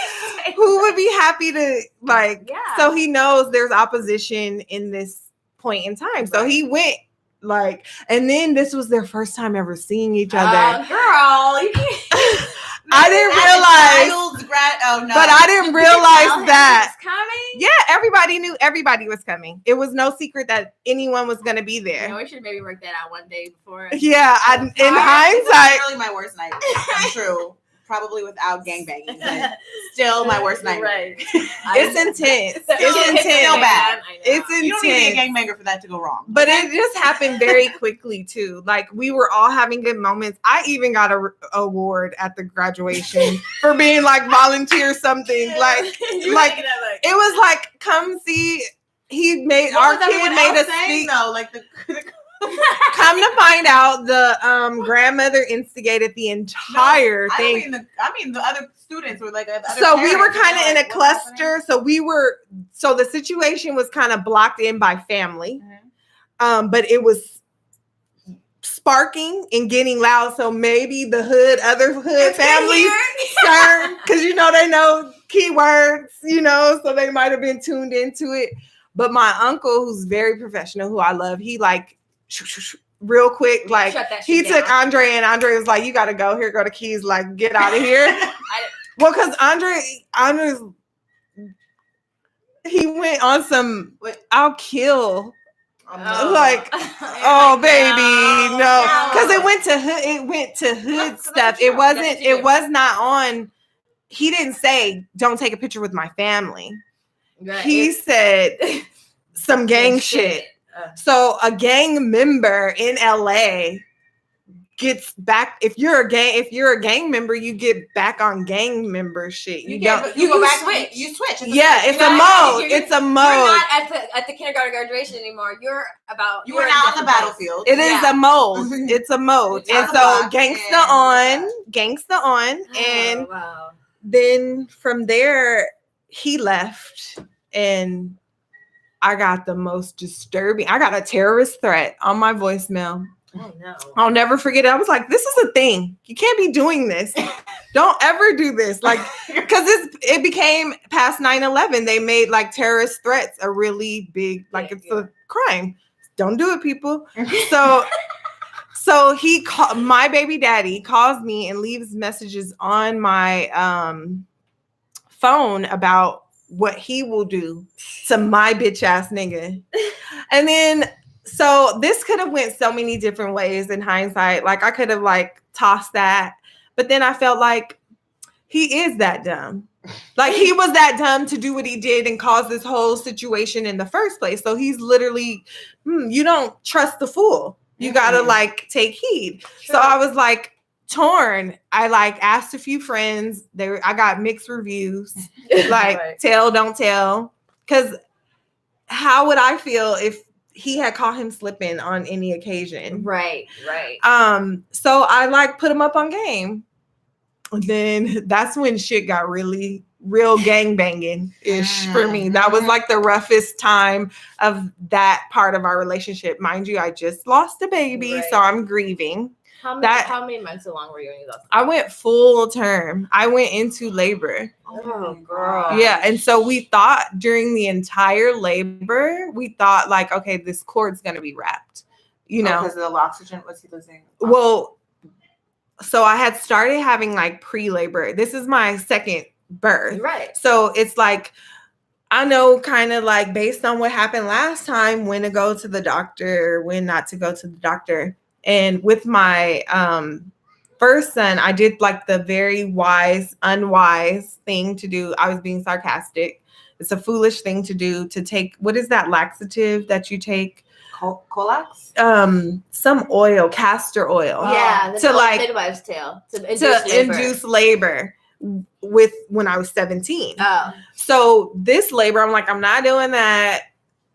Speaker 2: Who would be happy to, like, so he knows there's opposition in this point in time. So he went, like, and then this was their first time ever seeing each other.
Speaker 1: Girl,
Speaker 2: I didn't realize. But I didn't realize that. Yeah, everybody knew everybody was coming. It was no secret that anyone was going to be there.
Speaker 1: You know, we should maybe work that out one day before.
Speaker 2: Yeah, in hindsight,
Speaker 3: really my worst nightmare. True. probably without gangbanging, but still my worst nightmare.
Speaker 2: Right. It's intense. It's
Speaker 3: still bad.
Speaker 2: It's intense.
Speaker 3: You don't need to be a gangbanger for that to go wrong.
Speaker 2: But it just happened very quickly too. Like we were all having good moments. I even got a award at the graduation for being like volunteer something. Like it was like, come see. He made our kid made us speak.
Speaker 3: Though, like the
Speaker 2: come to find out, the grandmother instigated the entire thing.
Speaker 3: I mean the other students were like.
Speaker 2: So we were kind of in a cluster. So the situation was kind of blocked in by family, but it was sparking and getting loud. So maybe the other hood families, because they know keywords, so they might have been tuned into it. But my uncle, who's very professional, who I love, he like. Real quick, like he took Andre, and Andre was like, "You got to go. Here go the keys. Like, get out of here." Well, because Andre's he went on some. I'll kill. Like, oh baby, no, because it went to hood stuff. It wasn't. It was not on. He didn't say, "Don't take a picture with my family." Right. He said some gang shit. So a gang member in LA gets back. If you're a gang member, you get back on gang member shit.
Speaker 3: You go back. Switch. You switch.
Speaker 2: It's a mode. It's a mode.
Speaker 1: You're not at the kindergarten graduation anymore. You're
Speaker 3: now on the battlefield.
Speaker 2: It is a mode. It's a mode. And so gangsta on, and then from there he left, and I got the most disturbing. I got a terrorist threat on my voicemail.
Speaker 1: Oh no!
Speaker 2: I'll never forget it. I was like, "This is a thing. You can't be doing this. Don't ever do this." Like, because it became past 9/11. They made like terrorist threats a really big, like it's a crime. Don't do it, people. So he my baby daddy calls me and leaves messages on my phone about what he will do to my bitch ass nigga. And then, so this could have went so many different ways in hindsight. Like I could have like tossed that, but then I felt like he is that dumb. Like he was that dumb to do what he did and cause this whole situation in the first place. So he's literally, you don't trust the fool. You gotta like take heed. Sure. So I was like, torn. I like asked a few friends. I got mixed reviews. Like right. Tell, don't tell. Because how would I feel if he had caught him slipping on any occasion?
Speaker 1: Right.
Speaker 2: So I like put him up on game. And then that's when shit got real gang banging ish for me. That was like the roughest time of that part of our relationship. Mind you, I just lost a baby, so I'm grieving.
Speaker 1: How many months along were you when you lost?
Speaker 2: I went full term. I went into labor.
Speaker 1: Oh, girl.
Speaker 2: Yeah. And so we thought during the entire labor, we thought like, okay, this cord's going to be wrapped,
Speaker 3: because of the oxygen. Was he losing?
Speaker 2: Well, so I had started having like pre-labor. This is my second birth.
Speaker 1: Right.
Speaker 2: So it's like, I know kind of like based on what happened last time, when to go to the doctor, when not to go to the doctor. And with my first son, I did like the very unwise thing to do. I was being sarcastic. It's a foolish thing to do, to take, what is that laxative that you take?
Speaker 3: Colax?
Speaker 2: Some oil, castor oil.
Speaker 1: Yeah,
Speaker 2: to like
Speaker 1: midwife's tale. To
Speaker 2: induce labor when I was 17.
Speaker 1: Oh.
Speaker 2: So this labor, I'm like, I'm not doing that.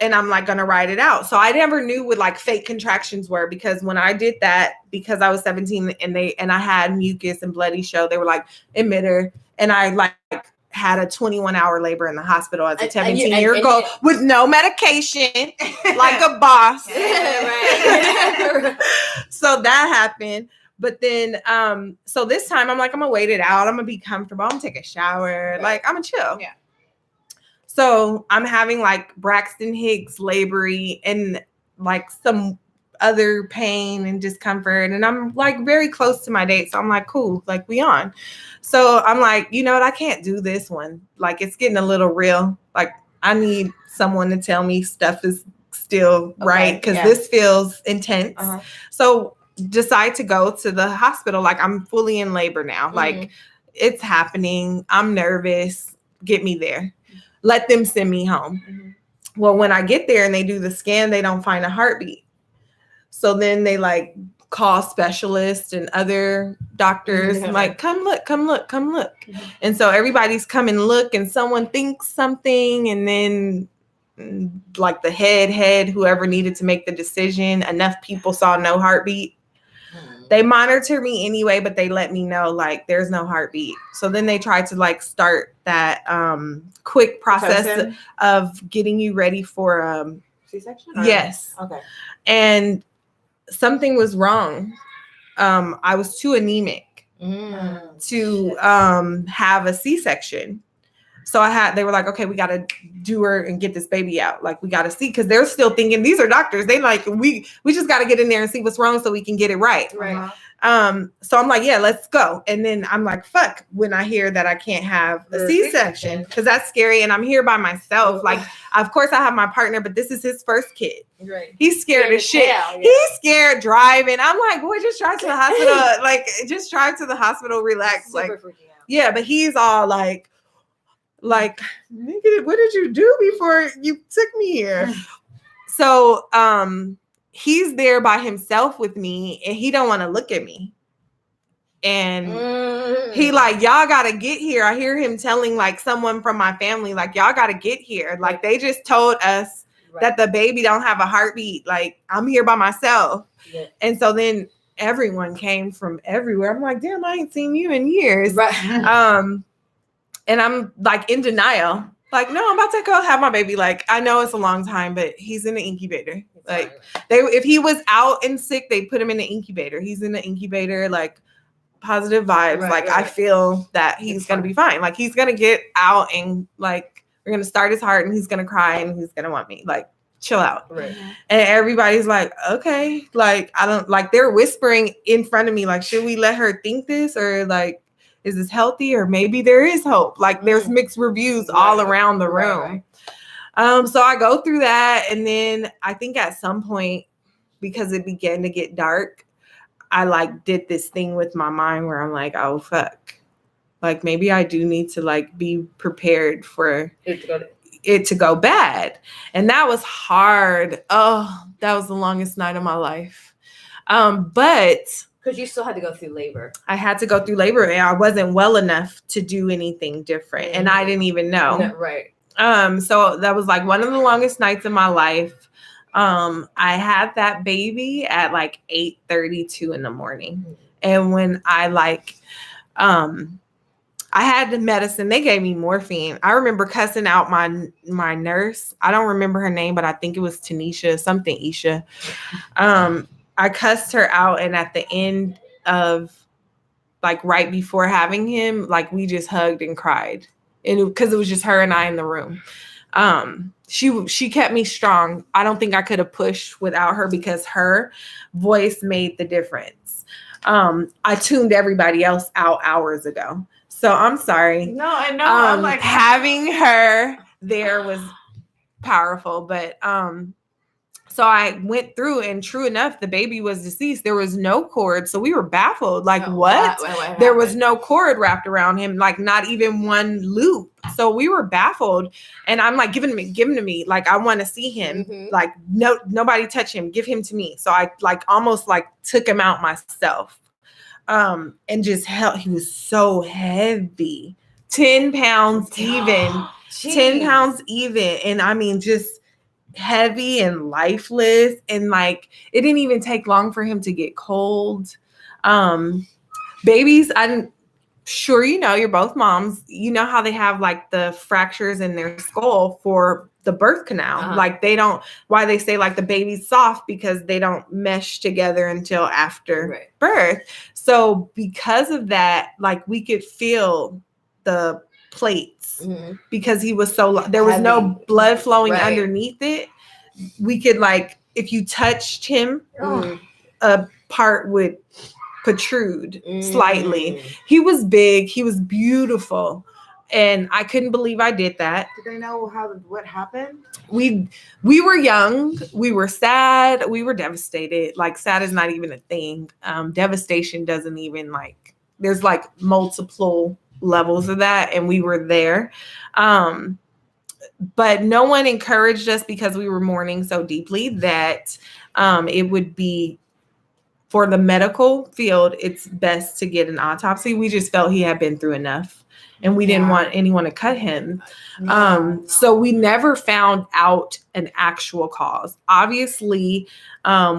Speaker 2: And I'm like gonna ride it out. So I never knew what like fake contractions were, because when I did that, because I was 17 and I had mucus and bloody show, they were like emitter, and I like had a 21-hour labor in the hospital as a 17-year-old with no medication, like a boss. So that happened. But then, so this time I'm like, I'm gonna wait it out. I'm gonna be comfortable. I'm gonna take a shower. Right. Like I'm gonna chill.
Speaker 3: Yeah.
Speaker 2: So I'm having like Braxton Hicks labory and like some other pain and discomfort. And I'm like very close to my date. So I'm like, cool, like we on. So I'm like, you know what? I can't do this one. Like it's getting a little real. Like I need someone to tell me stuff is still right. Cause this feels intense. So decide to go to the hospital. Like I'm fully in labor now. Like it's happening. I'm nervous. Get me there. Let them send me home. Mm-hmm. Well, when I get there and they do the scan, they don't find a heartbeat. So then they like call specialists and other doctors, like, come look. Mm-hmm. And so everybody's come and look, and someone thinks something, and then like the head, whoever needed to make the decision, enough people saw no heartbeat. They monitor me anyway, but they let me know like there's no heartbeat. So then they tried to like start that quick process of getting you ready for
Speaker 3: C-section?
Speaker 2: Yes.
Speaker 3: Okay.
Speaker 2: And something was wrong. I was too anemic to have a C-section. So they were like, okay, we got to do her and get this baby out. Like, we got to see, because they're still thinking, these are doctors. They like, we just got to get in there and see what's wrong so we can get it right.
Speaker 1: Right.
Speaker 2: So I'm like, yeah, let's go. And then I'm like, fuck, when I hear that I can't have a C-section, because that's scary. And I'm here by myself. Like, of course I have my partner, but this is his first kid.
Speaker 1: Right.
Speaker 2: He's scared as shit. He's scared driving. I'm like, boy, just drive to the hospital. Like, just drive to the hospital, relax.
Speaker 1: Super
Speaker 2: like,
Speaker 1: freaking out.
Speaker 2: Yeah, but he's all like, nigga, what did you do before you took me here? So he's there by himself with me, and he don't want to look at me. And he like, y'all gotta get here. I hear him telling like someone from my family, like, y'all gotta get here. Like, they just told us that the baby don't have a heartbeat. Like, I'm here by myself. Yeah. And so then everyone came from everywhere. I'm like, damn, I ain't seen you in years. Right. And I'm like in denial. Like, no, I'm about to go have my baby. Like, I know it's a long time, but he's in the incubator. Like, if he was out and sick, they put him in the incubator. He's in the incubator, like, positive vibes. I feel that he's going to be fine. Like, he's going to get out, and like, we're going to start his heart, and he's going to cry, and he's going to want me. Like, chill out. Right. And everybody's like, okay. Like, I don't, like, they're whispering in front of me, like, should we let her think this, or like, is this healthy, or maybe there is hope? Like, there's mixed reviews all around the room. So I go through that. And then I think at some point, because it began to get dark, I like did this thing with my mind where I'm like, oh, fuck. Like, maybe I do need to like be prepared for it to go bad. And that was hard. Oh, that was the longest night of my life. But
Speaker 1: because you still had to go through labor.
Speaker 2: I had to go through labor, and I wasn't well enough to do anything different. And I didn't even know.
Speaker 1: No, right.
Speaker 2: So that was like one of the longest nights of my life. I had that baby at like 8:32 in the morning. And when I like, I had the medicine, they gave me morphine. I remember cussing out my nurse. I don't remember her name, but I think it was Tanisha, something Isha. I cussed her out, and at the end of, like, right before having him, like, we just hugged and cried, and because it was just her and I in the room. She kept me strong. I don't think I could have pushed without her, because her voice made the difference. I tuned everybody else out hours ago, so I'm sorry.
Speaker 3: No, I know. I'm like,
Speaker 2: having her there was powerful, but so I went through, and true enough, the baby was deceased. There was no cord. So we were baffled. Like, what? There was no cord wrapped around him, like not even one loop. So we were baffled. And I'm like, give him to me. Like, I want to see him. Mm-hmm. Like, no, nobody touch him. Give him to me. So I like almost like took him out myself. And just held. He was so heavy. 10 pounds even. 10 pounds even. And I mean, just heavy and lifeless, and like it didn't even take long for him to get cold. Babies, I'm sure you know, you're both moms, you know how they have like the fractures in their skull for the birth canal. Like, they don't, why they say like the baby's soft, because they don't mesh together until after birth. So because of that, like, we could feel the plates, because he was so there was no blood flowing underneath it. We could, like, if you touched him, a part would protrude slightly. He was big, he was beautiful, and I couldn't believe I did that.
Speaker 3: Did they know what happened?
Speaker 2: We were young, we were sad, we were devastated. Like, sad is not even a thing. Devastation doesn't even like there's like multiple levels of that, and we were there. But no one encouraged us because we were mourning so deeply that it would be, for the medical field, it's best to get an autopsy. We just felt he had been through enough, and we didn't want anyone to cut him. So we never found out an actual cause. Obviously,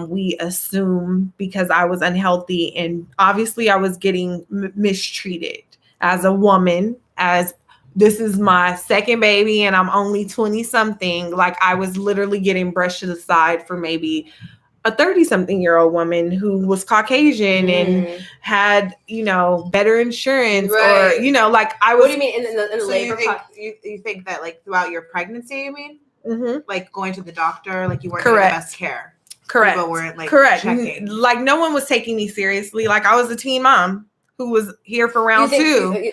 Speaker 2: we assume because I was unhealthy, and obviously I was getting mistreated as a woman, as this is my second baby and I'm only 20 something. Like, I was literally getting brushed to the side for maybe a 30-something-year-old woman who was Caucasian and had, better insurance, or, like I was.
Speaker 1: What do you mean in the labor?
Speaker 3: You think that, like, throughout your pregnancy, you mean?
Speaker 2: Mm-hmm.
Speaker 3: Like going to the doctor, like you weren't getting the best care.
Speaker 2: Correct.
Speaker 3: People weren't
Speaker 2: checking. Like, no one was taking me seriously. Like, I was a teen mom who was here for round 2.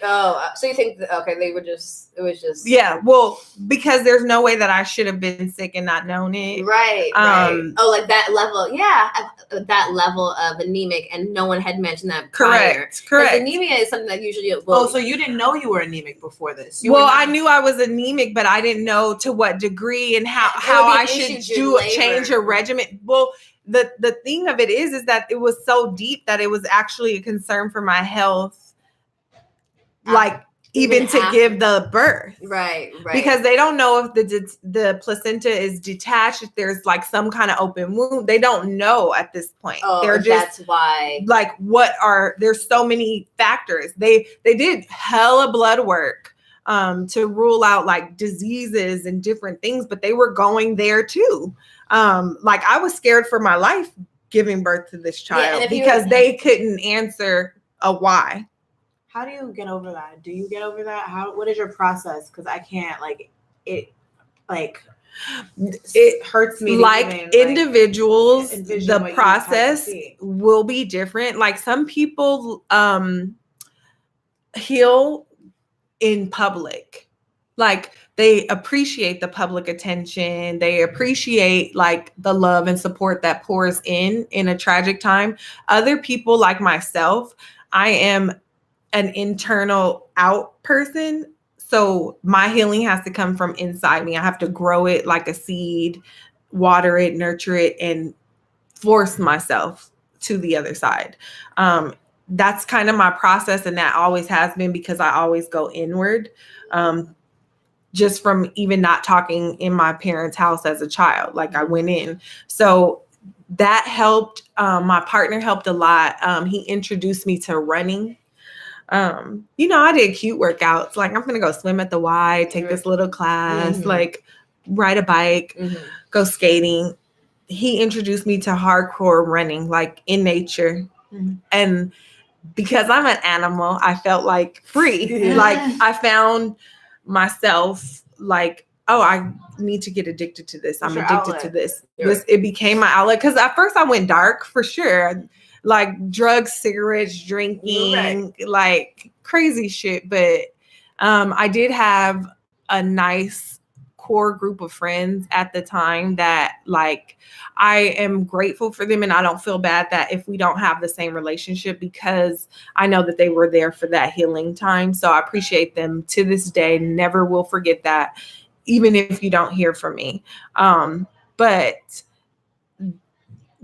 Speaker 1: So you think they were just, it was just.
Speaker 2: Yeah, well, because there's no way that I should have been sick and not known it.
Speaker 1: Right. Oh, like that level. Yeah. That level of anemic, and no one had mentioned that prior.
Speaker 2: Correct.
Speaker 1: Like, anemia is something that usually.
Speaker 3: So you didn't know you were anemic before this?
Speaker 2: I knew I was anemic, but I didn't know to what degree and how I should change a regimen. Well, the thing of it is that it was so deep that it was actually a concern for my health, like even to give the birth.
Speaker 1: Right.
Speaker 2: Because they don't know if the placenta is detached, if there's like some kind of open wound. They don't know at this point.
Speaker 1: That's why.
Speaker 2: Like, there's so many factors. They did hella blood work to rule out like diseases and different things, but they were going there too. Like, I was scared for my life giving birth to this child because they couldn't answer a why.
Speaker 3: How do you get over that? Do you get over that? What is your process? Because I can't, it hurts me.
Speaker 2: Like, individuals, the process will be different. Like, some people heal in public. Like, they appreciate the public attention. They appreciate like the love and support that pours in a tragic time. Other people, like myself, I am an internal out person. So my healing has to come from inside me. I have to grow it like a seed, water it, nurture it, and force myself to the other side. That's kind of my process. And that always has been, because I always go inward. Just from even not talking in my parents' house as a child, like I went in. So that helped. My partner helped a lot. He introduced me to running. I did cute workouts. Like, I'm going to go swim at the Y, take this little class, like ride a bike, go skating. He introduced me to hardcore running, like in nature. And because I'm an animal, I felt like free. Like, I found myself like, I need to get addicted to this. I'm addicted to this. It became my outlet. Because at first I went dark for sure. Like drugs, cigarettes, drinking, like crazy shit. But I did have a nice core group of friends at the time that, like, I am grateful for them, and I don't feel bad that if we don't have the same relationship, because I know that they were there for that healing time. So I appreciate them to this day. Never will forget that, even if you don't hear from me. But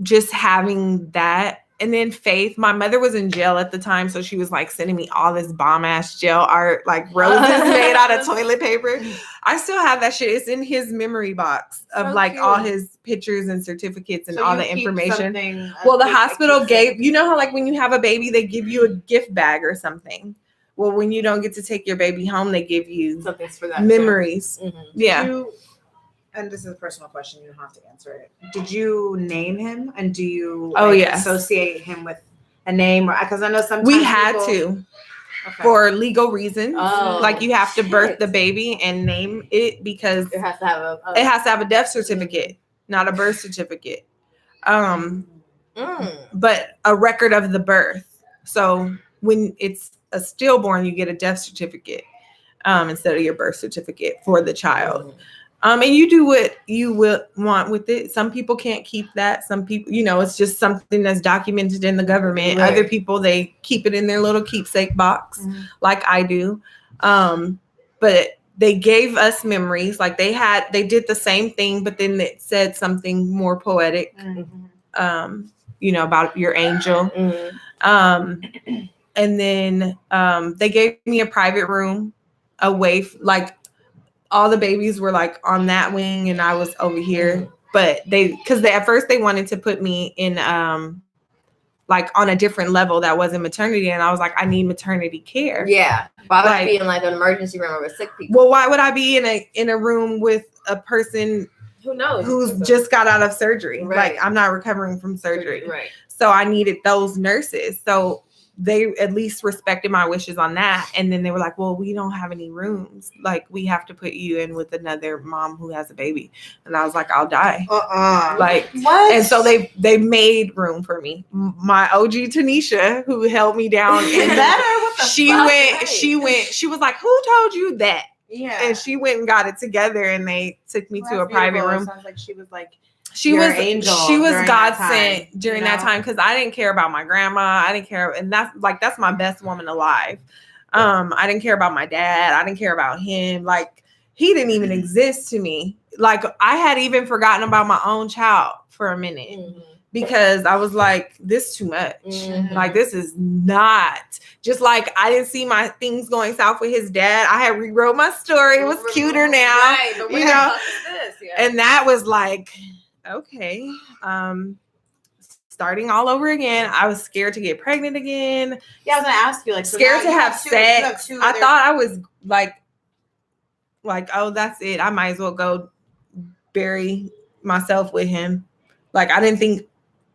Speaker 2: just having that. And then Faith, my mother was in jail at the time, so she was like sending me all this bomb ass jail art, like roses made out of toilet paper. I still have that shit. It's in his memory box of all his pictures and certificates and all the information. Well, the hospital gave, how like when you have a baby, they give you a gift bag or something. Well, when you don't get to take your baby home, they give you
Speaker 1: something for that
Speaker 2: memories. Yeah.
Speaker 3: And this is a personal question, you don't have to answer it. Did you name him, and do you associate him with a name? Because I know sometimes
Speaker 2: we had to for legal reasons. Like, you have to birth the baby and name it, because
Speaker 1: it has to have
Speaker 2: a death certificate, not a birth certificate. But a record of the birth. So when it's a stillborn, you get a death certificate instead of your birth certificate for the child. And you do what you will want with it. Some people can't keep that. Some people, it's just something that's documented in the government.
Speaker 1: Right.
Speaker 2: Other people, they keep it in their little keepsake box, like I do. But they gave us memories. Like they did the same thing, but then it said something more poetic, about your angel. And then they gave me a private room away, like all the babies were like on that wing and I was over here. But because at first they wanted to put me in like on a different level that wasn't maternity, and I was like, I need maternity care.
Speaker 1: Yeah. Why would I be in like an emergency room with sick people?
Speaker 2: Well, why would I be in a room with a person
Speaker 1: who knows
Speaker 2: who's just got out of surgery?
Speaker 1: Right.
Speaker 2: Like I'm not recovering from surgery.
Speaker 1: Right.
Speaker 2: So I needed those nurses. So they at least respected my wishes on that. And then they were like, well, we don't have any rooms. Like we have to put you in with another mom who has a baby. And I was like, I'll die. Like, what? And so they made room for me. My OG Tanisha, who held me down, she was like, who told you that? Yeah. And she went and got it together and they took me to a private room.
Speaker 3: It sounds like she was like,
Speaker 2: she was God sent during that time because I didn't care about my grandma. I didn't care. And that's my best woman alive. I didn't care about my dad. I didn't care about him. Like he didn't even exist to me. Like I had even forgotten about my own child for a minute because I was like, this too much. Like this is not just like I didn't see my things going south with his dad. I had rewrote my story. It was cuter now.
Speaker 1: Right, but what the fuck is this? Yeah.
Speaker 2: And that was like, okay, starting all over again. I was scared to get pregnant again.
Speaker 3: Yeah, I was gonna ask you, like,
Speaker 2: scared to have sex. I thought I was like, oh, that's it. I might as well go bury myself with him. Like, I didn't think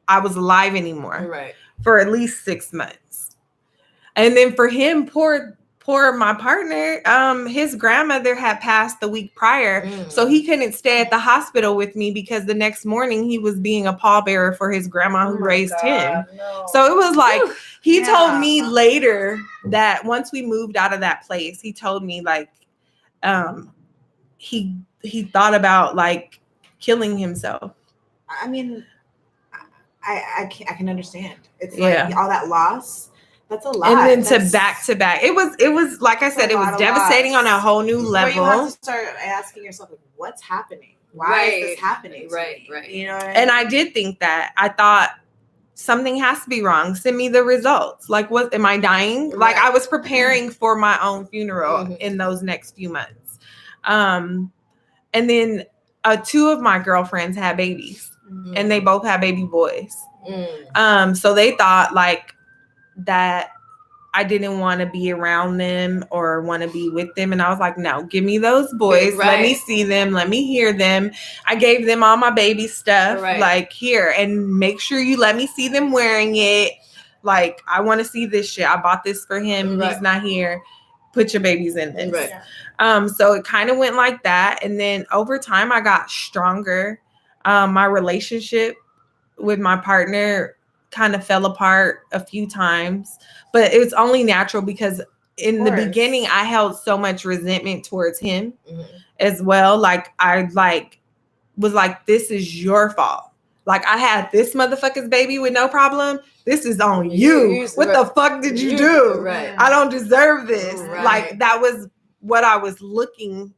Speaker 2: I was alive anymore.
Speaker 1: Right.
Speaker 2: For at least 6 months, and then for him, poor my partner, his grandmother had passed the week prior, so he couldn't stay at the hospital with me because the next morning he was being a pallbearer for his grandma who raised him. No. So it was like he told me later that once we moved out of that place, he told me like he thought about like killing himself.
Speaker 3: I mean, I can understand. It's like all that loss. That's a lot.
Speaker 2: And then back to back. It was like I said, it was devastating on a whole new level.
Speaker 3: Where you have to start asking yourself, like, what's happening? Why is this happening?
Speaker 1: Right.
Speaker 3: You know what I mean?
Speaker 2: And I did think that. I thought something has to be wrong. Send me the results. Like, what am I dying? Right. Like I was preparing for my own funeral in those next few months. And then 2 of my girlfriends had babies and they both had baby boys. So they thought like that I didn't want to be around them or want to be with them. And I was like, no, give me those boys. Right. Let me see them. Let me hear them. I gave them all my baby stuff. Right. Like, here, and make sure you let me see them wearing it. Like, I want to see this shit. I bought this for him. Right. He's not here. Put your babies in this. Right. So it kind of went like that. And then over time, I got stronger. My relationship with my partner kind of fell apart a few times, but it was only natural because in the beginning I held so much resentment towards him as well. Like I was like, this is your fault. Like I had this motherfucker's baby with no problem. This is on you. What the fuck did you do? Right. I don't deserve this. Right. Like that was what I was looking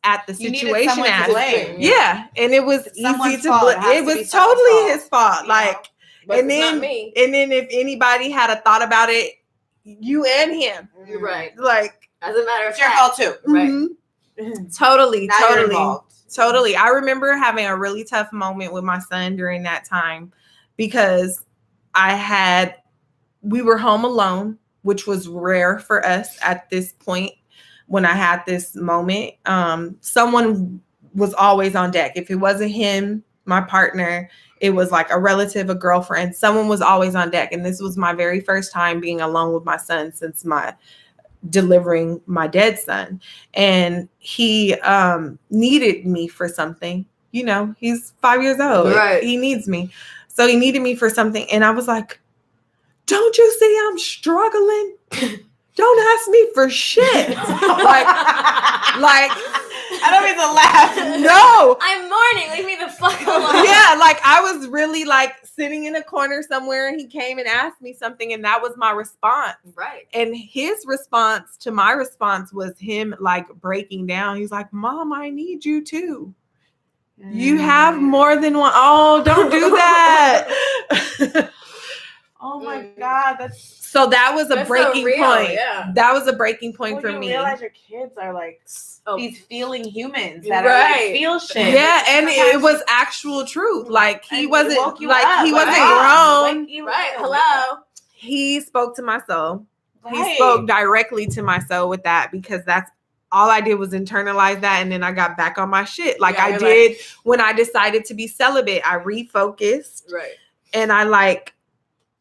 Speaker 2: at the situation as. Yeah. And it was easy to blame. It was totally his fault. Like, but and then if anybody had a thought about it, you and him.
Speaker 1: You're right.
Speaker 2: Like,
Speaker 1: as a matter of
Speaker 3: fact, it's your fault too.
Speaker 1: Right.
Speaker 2: Totally. I remember having a really tough moment with my son during that time because we were home alone, which was rare for us at this point when I had this moment. Someone was always on deck. If it wasn't him, my partner, it was like a relative, a girlfriend, someone was always on deck. And this was my very first time being alone with my son since delivering my dead son. And he needed me for something. You know, he's 5 years old. Right. He needs me. So he needed me for something. And I was like, don't you see I'm struggling? Don't ask me for shit. like,
Speaker 3: I don't mean to laugh.
Speaker 2: No, So
Speaker 1: I'm mourning. Leave me the fuck alone.
Speaker 2: Yeah, like I was really like sitting in a corner somewhere and he came and asked me something and that was my response.
Speaker 1: Right.
Speaker 2: And his response to my response was him like breaking down. He's like, Mom, I need you too. You have more than one. Oh, don't do that.
Speaker 3: Oh my God.
Speaker 2: So that was a breaking point.
Speaker 3: Yeah.
Speaker 2: That was a breaking point for me.
Speaker 3: You realize your kids are like these feeling humans that are like feel shit.
Speaker 2: Yeah, and it was actual truth. Like he wasn't like he wasn't grown.
Speaker 1: Right. Hello.
Speaker 2: He spoke to my soul. Right. He spoke directly to my soul with that because that's all I did was internalize that, and then I got back on my shit. Like I did when I decided to be celibate. I refocused.
Speaker 1: Right.
Speaker 2: And I like,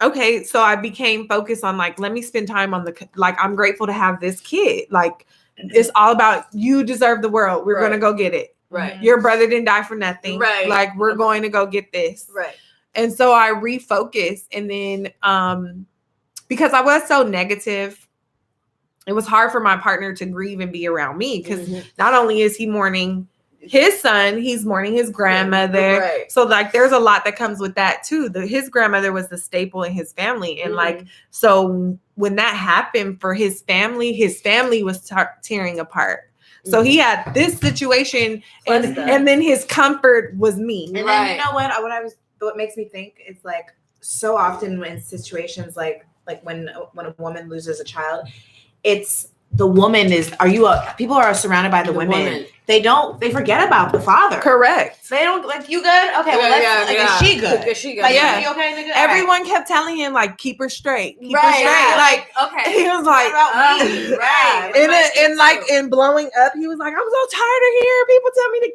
Speaker 2: okay, so I became focused on like, let me spend time on I'm grateful to have this kid. Like, it's all about you deserve the world. We're going to go get it.
Speaker 1: Right.
Speaker 2: Your brother didn't die for nothing.
Speaker 1: Right.
Speaker 2: Like, we're going to go get this.
Speaker 1: Right.
Speaker 2: And so I refocused. And then because I was so negative, it was hard for my partner to grieve and be around me because not only is he mourning his son, he's mourning his grandmother. Right. So like there's a lot that comes with that too. His grandmother was the staple in his family. And like, so when that happened for his family was tearing apart. So he had this situation and then his comfort was me.
Speaker 3: And then you know what makes me think it's like so often when situations like when a woman loses a child, it's the woman people are surrounded by the women. They forget about the father.
Speaker 2: Correct.
Speaker 3: They don't like, you good? Okay, is she good?
Speaker 1: Is she good?
Speaker 3: Like, you okay, nigga?
Speaker 2: Everyone kept telling him like, keep her straight. Keep her straight.
Speaker 1: Yeah.
Speaker 2: Like,
Speaker 1: okay.
Speaker 2: He was like, and in blowing up, he was like, I'm so tired of hearing people tell me to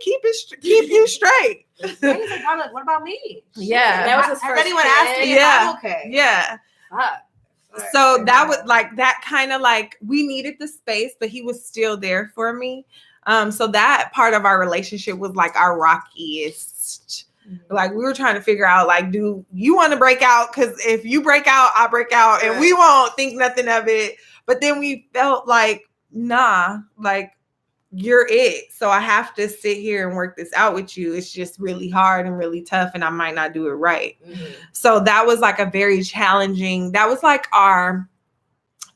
Speaker 2: keep you straight.
Speaker 3: And he's like, what about me?
Speaker 2: Yeah.
Speaker 1: That was his first
Speaker 3: anyone asked me if I'm okay?
Speaker 2: Yeah.
Speaker 1: Fuck.
Speaker 2: So that was like that kind of like we needed the space, but he was still there for me. So that part of our relationship was like our rockiest. Like we were trying to figure out like, do you want to break out? Because if you break out, I break out, and we won't think nothing of it. But then we felt like, nah, like you're it. So I have to sit here and work this out with you. It's just really hard and really tough, and I might not do it right. So that was like a very challenging, that was like our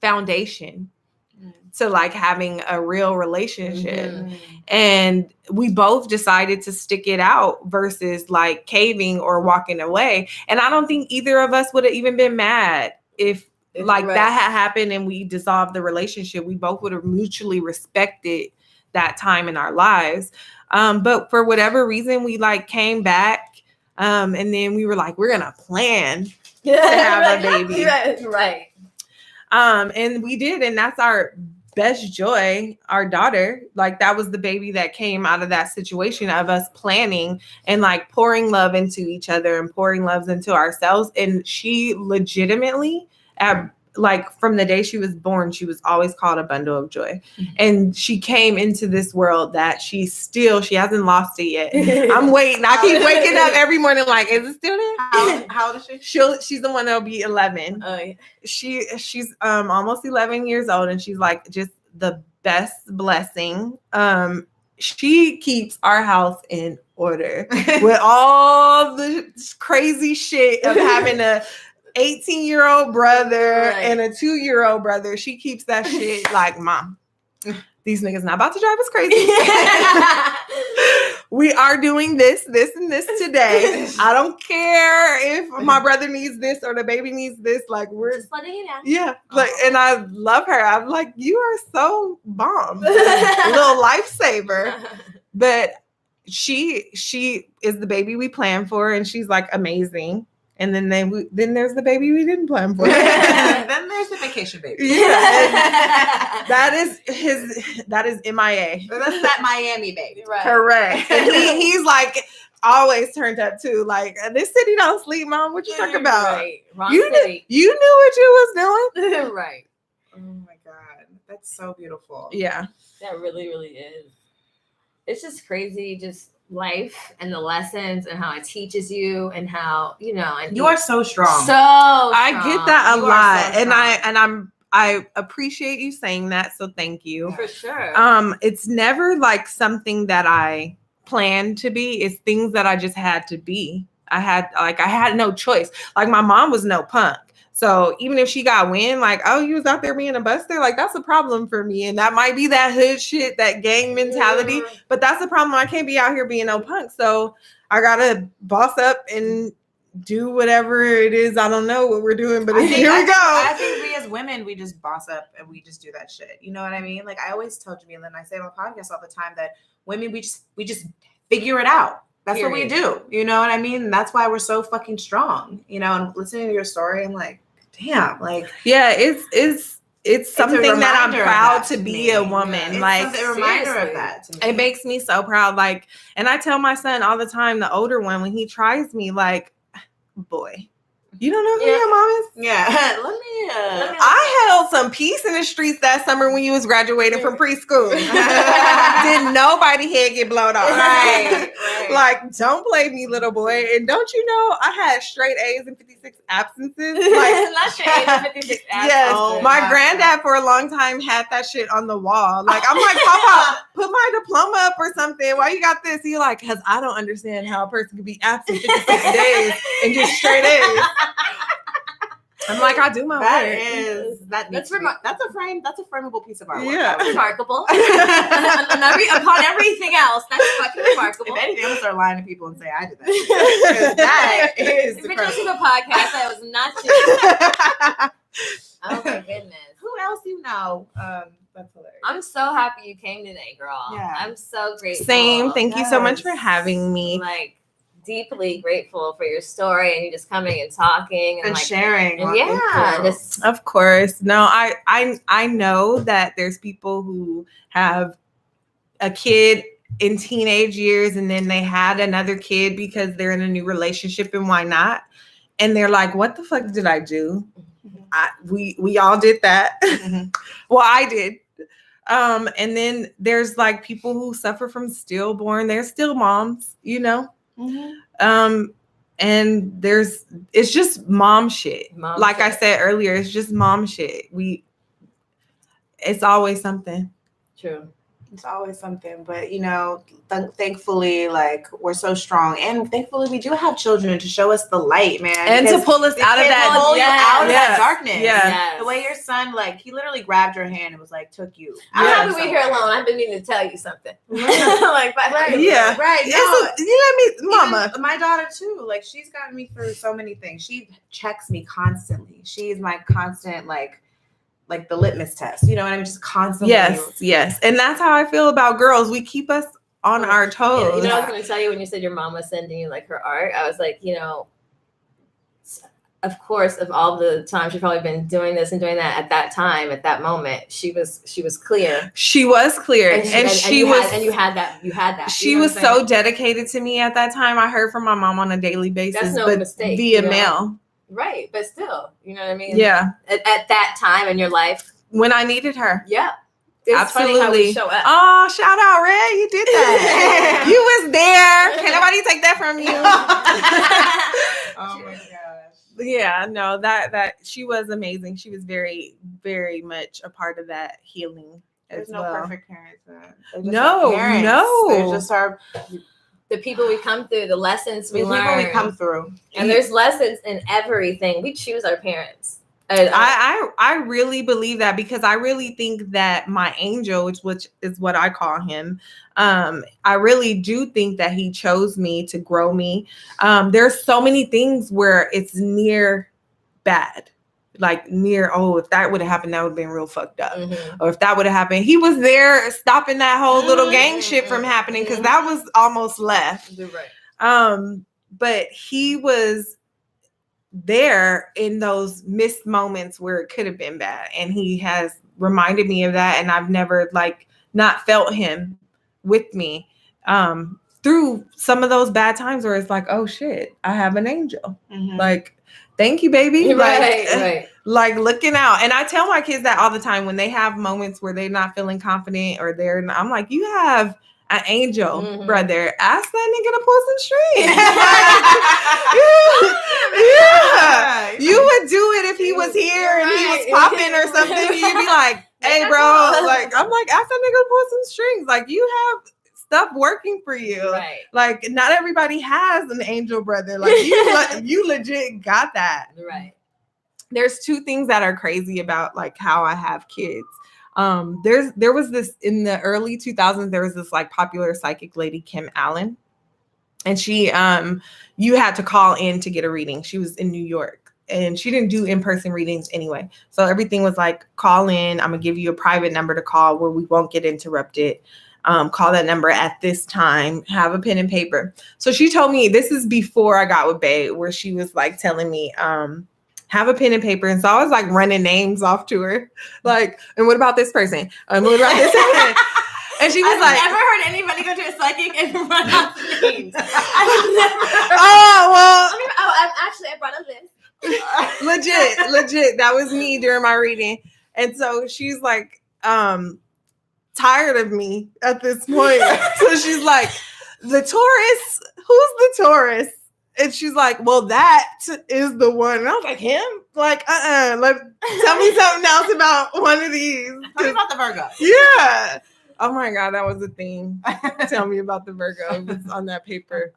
Speaker 2: foundation to like having a real relationship. And we both decided to stick it out versus like caving or walking away. And I don't think either of us would have even been mad if that had happened and we dissolved the relationship. We both would have mutually respected that time in our lives. But for whatever reason, we like came back and then we were like, we're gonna plan to have a baby.
Speaker 1: Right.
Speaker 2: And we did, and that's our best joy, our daughter. Like that was the baby that came out of that situation of us planning and like pouring love into each other and pouring love into ourselves. And she legitimately like from the day she was born, she was always called a bundle of joy. And she came into this world that she hasn't lost it yet. I'm waiting. I keep waking up every morning like, is it still there?
Speaker 3: How old is she?
Speaker 2: She's the one that'll be 11.
Speaker 1: Oh, yeah.
Speaker 2: She's almost 11 years old, and she's like just the best blessing. She keeps our house in order with all the crazy shit of having a 18-year-old brother and a 2-year-old brother. She keeps that shit like, Mom, these niggas not about to drive us crazy. We are doing this, and this today. I don't care if my brother needs this or the baby needs this. Like we're
Speaker 1: just letting you know.
Speaker 2: Yeah. Like, and I love her. I'm like, you are so bomb. Little lifesaver. But she is the baby we planned for, and she's like amazing. And then there's the baby we didn't plan for.
Speaker 3: Then there's the vacation baby.
Speaker 2: Yeah. that is MIA.
Speaker 3: That's that Miami baby.
Speaker 1: Right.
Speaker 2: Correct. And he's like always turned up too. Like, this city don't sleep, Mom. What you talking about?
Speaker 1: Right. Wrong city.
Speaker 2: You knew what you was doing.
Speaker 1: Right.
Speaker 3: Oh my God. That's so beautiful.
Speaker 2: Yeah.
Speaker 1: That really, really is. It's just crazy, just life and the lessons and how it teaches you and how, and
Speaker 3: you are so strong.
Speaker 2: I get that a lot. And I appreciate you saying that. So thank you.
Speaker 1: For sure.
Speaker 2: It's never like something that I planned to be. It's things that I just had to be. I had no choice. Like my mom was no punk. So even if she got wind, like, oh, you was out there being a buster, like that's a problem for me. And that might be that hood shit, that gang mentality. But that's the problem. I can't be out here being no punk. So I gotta boss up and do whatever it is. I don't know what we're doing, but here we go.
Speaker 3: I think we as women, we just boss up and we just do that shit. You know what I mean? Like I always tell Jamila, and I say on the podcast all the time, that women, we just figure it out. That's what we do. You know what I mean? And that's why we're so fucking strong. You know, and listening to your story, I'm like, damn, like,
Speaker 2: yeah, it's something that I'm proud to be a woman. Like,
Speaker 3: it's a reminder of that to me.
Speaker 2: It makes me so proud. Like, and I tell my son all the time, the older one, when he tries me, like, boy, you don't know who your mom is?
Speaker 3: Yeah.
Speaker 2: I held some peace in the streets that summer when you was graduating from preschool. Didn't nobody head get blown off.
Speaker 3: Right.
Speaker 2: Like, don't play me, little boy. And don't you know I had straight A's and 56 absences? Like,
Speaker 1: not straight A's and 56 absences.
Speaker 2: Yes.
Speaker 3: Oh,
Speaker 2: my granddad for a long time had that shit on the wall. Like, I'm like, Papa, put my diploma up or something. Why you got this? He's like, because I don't understand how a person could be absent 56 days and get straight A's. I'm like, I do my work.
Speaker 3: That's a frameable piece of artwork.
Speaker 1: Yeah, that's remarkable. Upon everything else, that's fucking remarkable.
Speaker 3: If anything, I'm gonna start lying to people and say I did that. That is.
Speaker 1: If you're listening to a podcast, that was not you. Oh my goodness.
Speaker 3: Who else you know? That's hilarious.
Speaker 1: I'm so happy you came today, girl.
Speaker 3: Yeah.
Speaker 1: I'm so grateful.
Speaker 2: Same. Thank you so much for having me.
Speaker 1: Like, deeply grateful for your story and you just coming and talking and like,
Speaker 3: sharing.
Speaker 1: And just
Speaker 2: of course. No, I know that there's people who have a kid in teenage years and then they had another kid because they're in a new relationship and why not? And they're like, what the fuck did I do? We all did that. Mm-hmm. Well, I did. And then there's like people who suffer from stillborn. They're still moms, you know? Mm-hmm. And it's just mom shit. I said earlier, it's just mom shit. It's always something.
Speaker 1: True.
Speaker 3: It's always something, but you know, thankfully, like we're so strong, and thankfully we do have children to show us the light, man,
Speaker 2: and to pull us out of that,
Speaker 3: out of that darkness.
Speaker 2: Yeah,
Speaker 1: yes.
Speaker 3: The way your son, like, he literally grabbed your hand and was like, took you.
Speaker 1: I'm happy we're here alone. I've been meaning to tell you something.
Speaker 3: Right.
Speaker 1: right.
Speaker 3: You let me, mama. Even my daughter too. Like, she's gotten me through so many things. She checks me constantly. She's my constant like the litmus test, you know what I mean? Just constantly.
Speaker 2: Yes. And that's how I feel about girls. We keep us on our toes.
Speaker 1: Yeah, you know, I was going to tell you when you said your mom was sending you like her art, I was like, you know, of course, of all the times you've probably been doing this and doing that at that time, at that moment, she was clear.
Speaker 2: She was clear.
Speaker 1: And you had that.
Speaker 2: She was so dedicated to me at that time. I heard from my mom on a daily basis.
Speaker 1: That's no mistake.
Speaker 2: Via mail.
Speaker 1: Right, but still, you know what I mean?
Speaker 2: Yeah.
Speaker 1: At that time in your life.
Speaker 2: When I needed her.
Speaker 1: Yeah.
Speaker 2: It's absolutely.
Speaker 1: Funny how we show up.
Speaker 2: Oh, shout out, Red. You did that. You was there. Can't nobody take that from you.
Speaker 3: Oh my gosh.
Speaker 2: Yeah, no, that she was amazing. She was very, very much a part of that healing.
Speaker 3: There's no perfect parents, man.
Speaker 2: No.
Speaker 3: There's just
Speaker 1: the people we come through, the lessons we learn.
Speaker 3: The people we come through.
Speaker 1: And there's lessons in everything. We choose our parents.
Speaker 2: I really believe that, because I really think that my angel, which is what I call him, I really do think that he chose me to grow me. There's so many things where it's near bad. Like near, if that would have happened, that would have been real fucked up. Mm-hmm. Or if that would have happened, he was there stopping that whole little gang shit from happening, because that was almost left.
Speaker 1: You're right.
Speaker 2: But he was there in those missed moments where it could have been bad, and he has reminded me of that, and I've never not felt him with me through some of those bad times where it's like, oh shit, I have an angel. Mm-hmm. Like, thank you, baby.
Speaker 1: Right.
Speaker 2: Like looking out. And I tell my kids that all the time when they have moments where they're not feeling confident or I'm like, you have an angel, brother. Ask that nigga to pull some strings. Yeah. You would do it if he was here and he was popping or something. You'd be like, hey, bro. Like, I'm like, ask that nigga to pull some strings. Like, you have stuff working for you.
Speaker 1: Right.
Speaker 2: Like, not everybody has an angel brother. Like, you legit got that.
Speaker 1: Right.
Speaker 2: There's two things that are crazy about like how I have kids. There was this in the early 2000s, there was this like popular psychic lady, Kim Allen. And she, you had to call in to get a reading. She was in New York and she didn't do in-person readings anyway. So everything was like, call in. I'm gonna give you a private number to call where we won't get interrupted. Call that number at this time, have a pen and paper. So she told me, this is before I got with Bae, where she was like telling me, have a pen and paper. And so I was like running names off to her. Like, and what about this person? And what about this person? And she was
Speaker 1: I've never heard anybody go to a psychic and run off names. I've never heard.
Speaker 2: Oh, well.
Speaker 1: I brought a list.
Speaker 2: Legit. That was me during my reading. And so she's like, tired of me at this point. So she's like, the Taurus, who's the Taurus? And she's like, well, that is the one. And I was like, him? Like, tell me something else about one of these.
Speaker 3: Tell me about the Virgo.
Speaker 2: Yeah. Oh my God, that was a thing. Tell me about the Virgo. It was on that paper.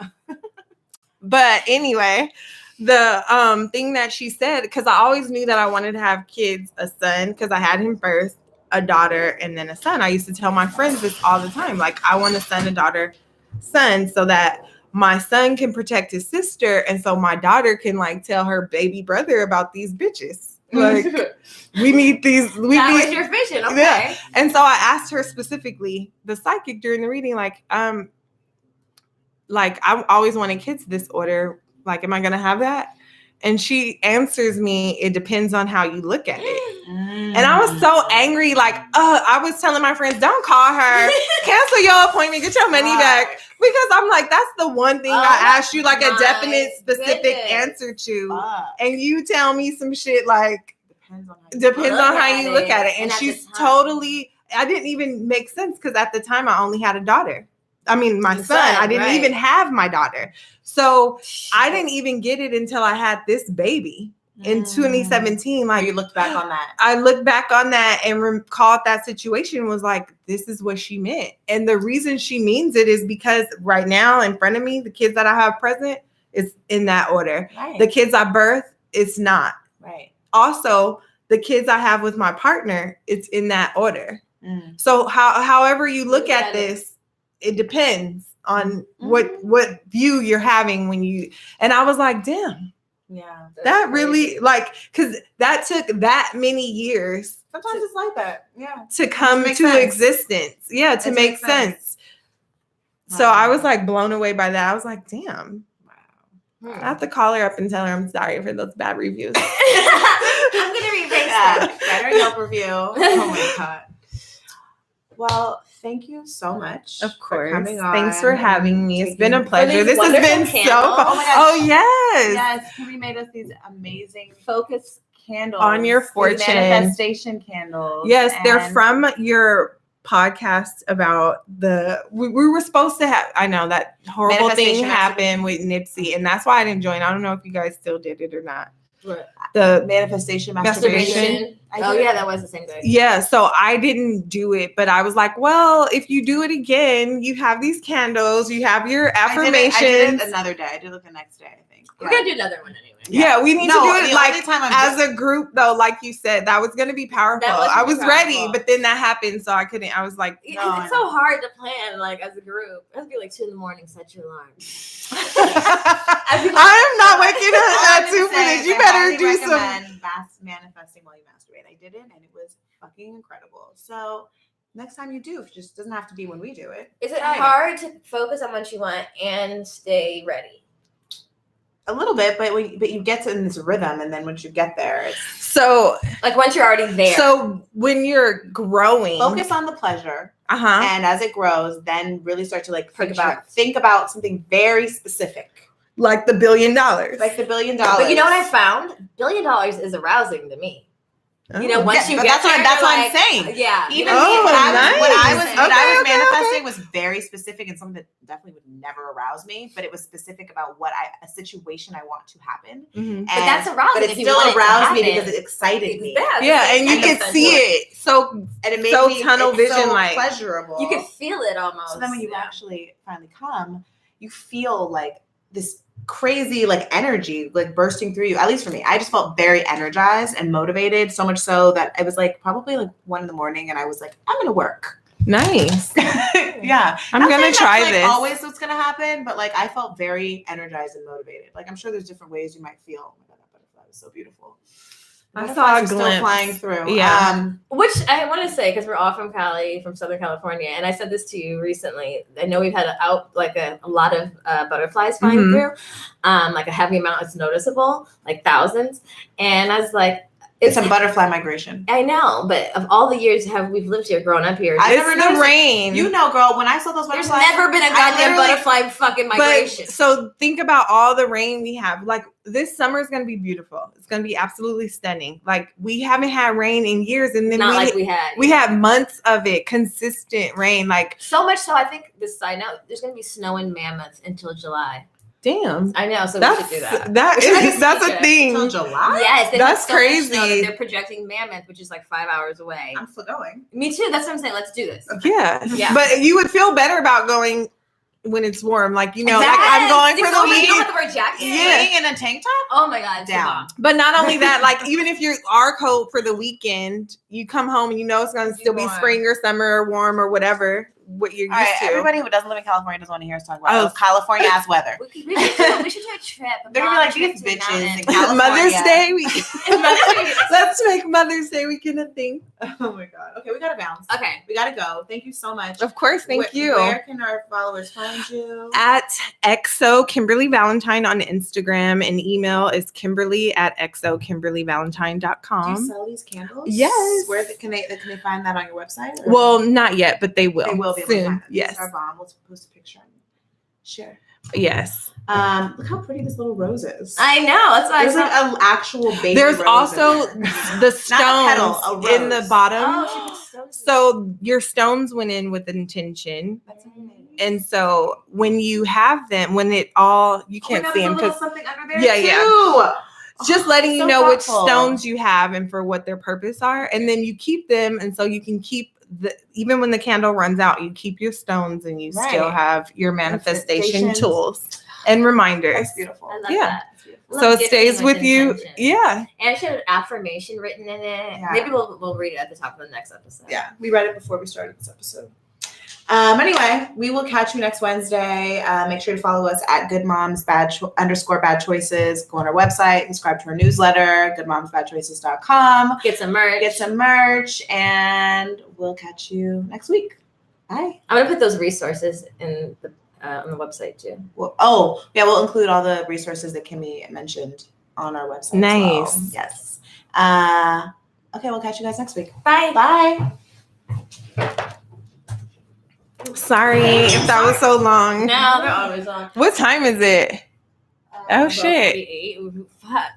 Speaker 2: But anyway, the thing that she said, because I always knew that I wanted to have kids, a son, because I had him first, a daughter, and then a son. I used to tell my friends this all the time. Like, I want a son, a daughter, son, so that my son can protect his sister. And so my daughter can like tell her baby brother about these bitches. Like, we need these. That
Speaker 1: was your vision, okay.
Speaker 2: Yeah. And so I asked her specifically, the psychic during the reading, like I always wanted kids this order. Like, am I going to have that? And she answers me, it depends on how you look at it. And I was so angry. Like, I was telling my friends, don't call her, cancel your appointment, get your money back. Because I'm like, that's the one thing I asked you like a definite, specific answer to. And you tell me some shit like, depends on how you look at it. And she's totally, I didn't even make sense because at the time I only had a daughter. I mean, my son, I didn't even have my daughter. So I didn't even get it until I had this baby in 2017. Like,
Speaker 3: you looked back on that.
Speaker 2: I looked back on that and recalled that situation, was like, this is what she meant. And the reason she means it is because right now in front of me, the kids that I have present is in that order.
Speaker 3: Right.
Speaker 2: The kids I birth, it's not.
Speaker 3: Right.
Speaker 2: Also, the kids I have with my partner, it's in that order. So however you look at this, it depends on what view you're having when you, and I was like, damn.
Speaker 3: Yeah.
Speaker 2: That really, like, because that took that many years.
Speaker 3: Sometimes it's like that. Yeah.
Speaker 2: To come to existence. Yeah, to make sense. So I was like blown away by that. I was like, damn. Wow. I have to call her up and tell her I'm sorry for those bad reviews.
Speaker 1: I'm going to rephrase that.
Speaker 3: Better Yelp review. Oh my God. Well, thank you so much.
Speaker 2: Of course.
Speaker 3: For coming on.
Speaker 2: Thanks for having me. It's been a pleasure. This has been so fun. Oh, yes.
Speaker 3: Yes. Kimberly made us these amazing focus candles.
Speaker 2: On your fortune.
Speaker 3: Manifestation candles.
Speaker 2: Yes, they're from your podcast about we were supposed to have, I know that horrible thing happened with Nipsey, and that's why I didn't join. I don't know if you guys still did it or not.
Speaker 1: What?
Speaker 2: The
Speaker 3: manifestation masturbation.
Speaker 1: Oh yeah, that was the same thing.
Speaker 2: Yeah, so I didn't do it, but I was like, well, if you do it again, you have these candles, you have your affirmations. I did
Speaker 3: it another day. I did it the next day, I think.
Speaker 1: We're gonna do another one anyway.
Speaker 2: Yeah, we need to do it like as a group, though. Like you said, that was gonna be powerful. I was ready, but then that happened, so I couldn't. I was like,
Speaker 1: no, it's so hard to plan like as a group. It'd be like 2 a.m. Set your alarm.
Speaker 2: I'm not waking up at 2 minutes. You better do some
Speaker 3: manifesting while you masturbate. I did it, and it was fucking incredible. So next time you do, it just doesn't have to be when we do it.
Speaker 1: Is it hard to focus on what you want and stay ready?
Speaker 3: A little bit, but you get to in this rhythm, and then once you get there, it's
Speaker 2: so
Speaker 1: like once you're already there.
Speaker 2: So when you're growing,
Speaker 3: focus on the pleasure, and as it grows, then really start to like think about something very specific,
Speaker 2: like the $1 billion,
Speaker 3: like the $1 billion.
Speaker 1: But you know what I found? $1 billion is arousing to me. You know, once you
Speaker 3: but
Speaker 1: get
Speaker 3: that's what
Speaker 1: like,
Speaker 3: I'm saying.
Speaker 1: Yeah.
Speaker 3: Even
Speaker 2: Oh,
Speaker 3: what I was
Speaker 2: okay.
Speaker 3: manifesting was very specific and something that definitely would never arouse me, but it was specific about a situation I want to happen.
Speaker 2: Mm-hmm.
Speaker 1: But that's arousing.
Speaker 3: But it still aroused me because it excited me.
Speaker 2: Yeah, and you could see it. So
Speaker 3: and it made
Speaker 2: so
Speaker 3: me
Speaker 2: tunnel vision,
Speaker 3: so
Speaker 2: like
Speaker 3: pleasurable.
Speaker 1: You could feel it almost.
Speaker 3: So then when you actually finally come, you feel like this crazy like energy like bursting through you. At least for me, I just felt very energized and motivated, so much so that it was like probably like 1 a.m. and I was like, I'm gonna work.
Speaker 2: Nice.
Speaker 3: Yeah,
Speaker 2: I'm gonna try
Speaker 3: that's, like,
Speaker 2: this.
Speaker 3: always what's gonna happen, but like I felt very energized and motivated. Like I'm sure there's different ways you might feel. Oh my god, that butterfly was so beautiful.
Speaker 2: I saw a glimpse.
Speaker 3: Still flying through.
Speaker 1: Yeah. Which I want to say, because we're all from Cali, from Southern California, and I said this to you recently. I know we've had a lot of butterflies flying through, like a heavy amount. It's noticeable, like thousands. And I was like,
Speaker 3: it's a butterfly migration.
Speaker 1: I know, but of all the years we've lived here, grown up here,
Speaker 2: I never noticed the rain.
Speaker 3: You know, girl, when I saw those butterflies,
Speaker 1: there's never been a goddamn butterfly fucking migration.
Speaker 2: But, so think about all the rain we have. Like this summer is going to be beautiful. It's going to be absolutely stunning. Like we haven't had rain in years, and then we had months of it, consistent rain. Like
Speaker 1: so much so, I think this side note, there's going to be snow in Mammoth until July.
Speaker 2: Damn,
Speaker 1: I know. So we should do that.
Speaker 2: That's a thing.
Speaker 3: Until July?
Speaker 1: Yes,
Speaker 2: that's crazy.
Speaker 1: They're projecting Mammoth, which is like 5 hours away.
Speaker 3: I'm still going.
Speaker 1: Me too. That's what I'm saying. Let's do this.
Speaker 2: Yeah. But you would feel better about going when it's warm. Like, you know,
Speaker 1: exactly.
Speaker 2: like I'm going for the week.
Speaker 1: You don't have to wear a jacket.
Speaker 3: Yeah. In a tank top?
Speaker 1: Oh my God.
Speaker 3: Down.
Speaker 2: But not only that, like even if you are cold for the weekend, you come home and you know it's going to still be spring or summer or warm or whatever. What you're used to.
Speaker 3: Everybody who doesn't live in California doesn't want to hear us talk about California ass weather.
Speaker 1: We should do a trip.
Speaker 3: They're gonna be like, these bitches in California.
Speaker 2: Mother's Day weekend. Let's make Mother's Day weekend a thing.
Speaker 3: Oh my God. Okay, we gotta bounce.
Speaker 1: Okay,
Speaker 3: we gotta go. Thank you so much.
Speaker 2: Of course, thank you.
Speaker 3: Where can our followers find you?
Speaker 2: At XO Kimberly Valentine on Instagram, and email is Kimberly@xokimberlyvalentine.com.
Speaker 3: Do you sell these candles?
Speaker 2: Yes.
Speaker 3: Where can they find that on your website? Or?
Speaker 2: Well, not yet, but they will.
Speaker 3: They will be
Speaker 2: soon. Yes.
Speaker 3: These are bomb. We'll post a picture and share.
Speaker 2: Yes.
Speaker 3: Look how pretty this little rose is.
Speaker 1: I know. That's why
Speaker 3: it's like an actual baby.
Speaker 2: There's
Speaker 3: rose
Speaker 2: also the stones in the bottom.
Speaker 1: Oh,
Speaker 2: so your stones went in with intention.
Speaker 3: That's amazing.
Speaker 2: And so when you have them, when it all, you can't see them because
Speaker 3: something under there.
Speaker 2: Yeah. Just letting you know which
Speaker 3: thoughtful.
Speaker 2: stones you have and for what their purpose are, and then you keep them, and so you can keep even when the candle runs out, you keep your stones, and you still have your manifestation tools and reminders.
Speaker 3: That's beautiful.
Speaker 1: I love that.
Speaker 2: So it stays with you. Yeah.
Speaker 1: And it should have an affirmation written in it. Yeah. Maybe we'll read it at the top of the next episode.
Speaker 3: Yeah, we read it before we started this episode. Anyway, we will catch you next Wednesday. Make sure to follow us at _bad choices. Go on our website, subscribe to our newsletter, goodmomsbadchoices.com.
Speaker 1: Get some merch,
Speaker 3: and we'll catch you next week. Bye.
Speaker 1: I'm gonna put those resources in on the website too.
Speaker 3: We'll include all the resources that Kimmy mentioned on our website.
Speaker 2: Nice.
Speaker 3: As well. Yes. Okay, we'll catch you guys next week.
Speaker 1: Bye.
Speaker 3: Bye.
Speaker 2: Sorry if that was so long.
Speaker 1: No, they're always on.
Speaker 2: What time is it? Oh shit.
Speaker 1: 48. Fuck.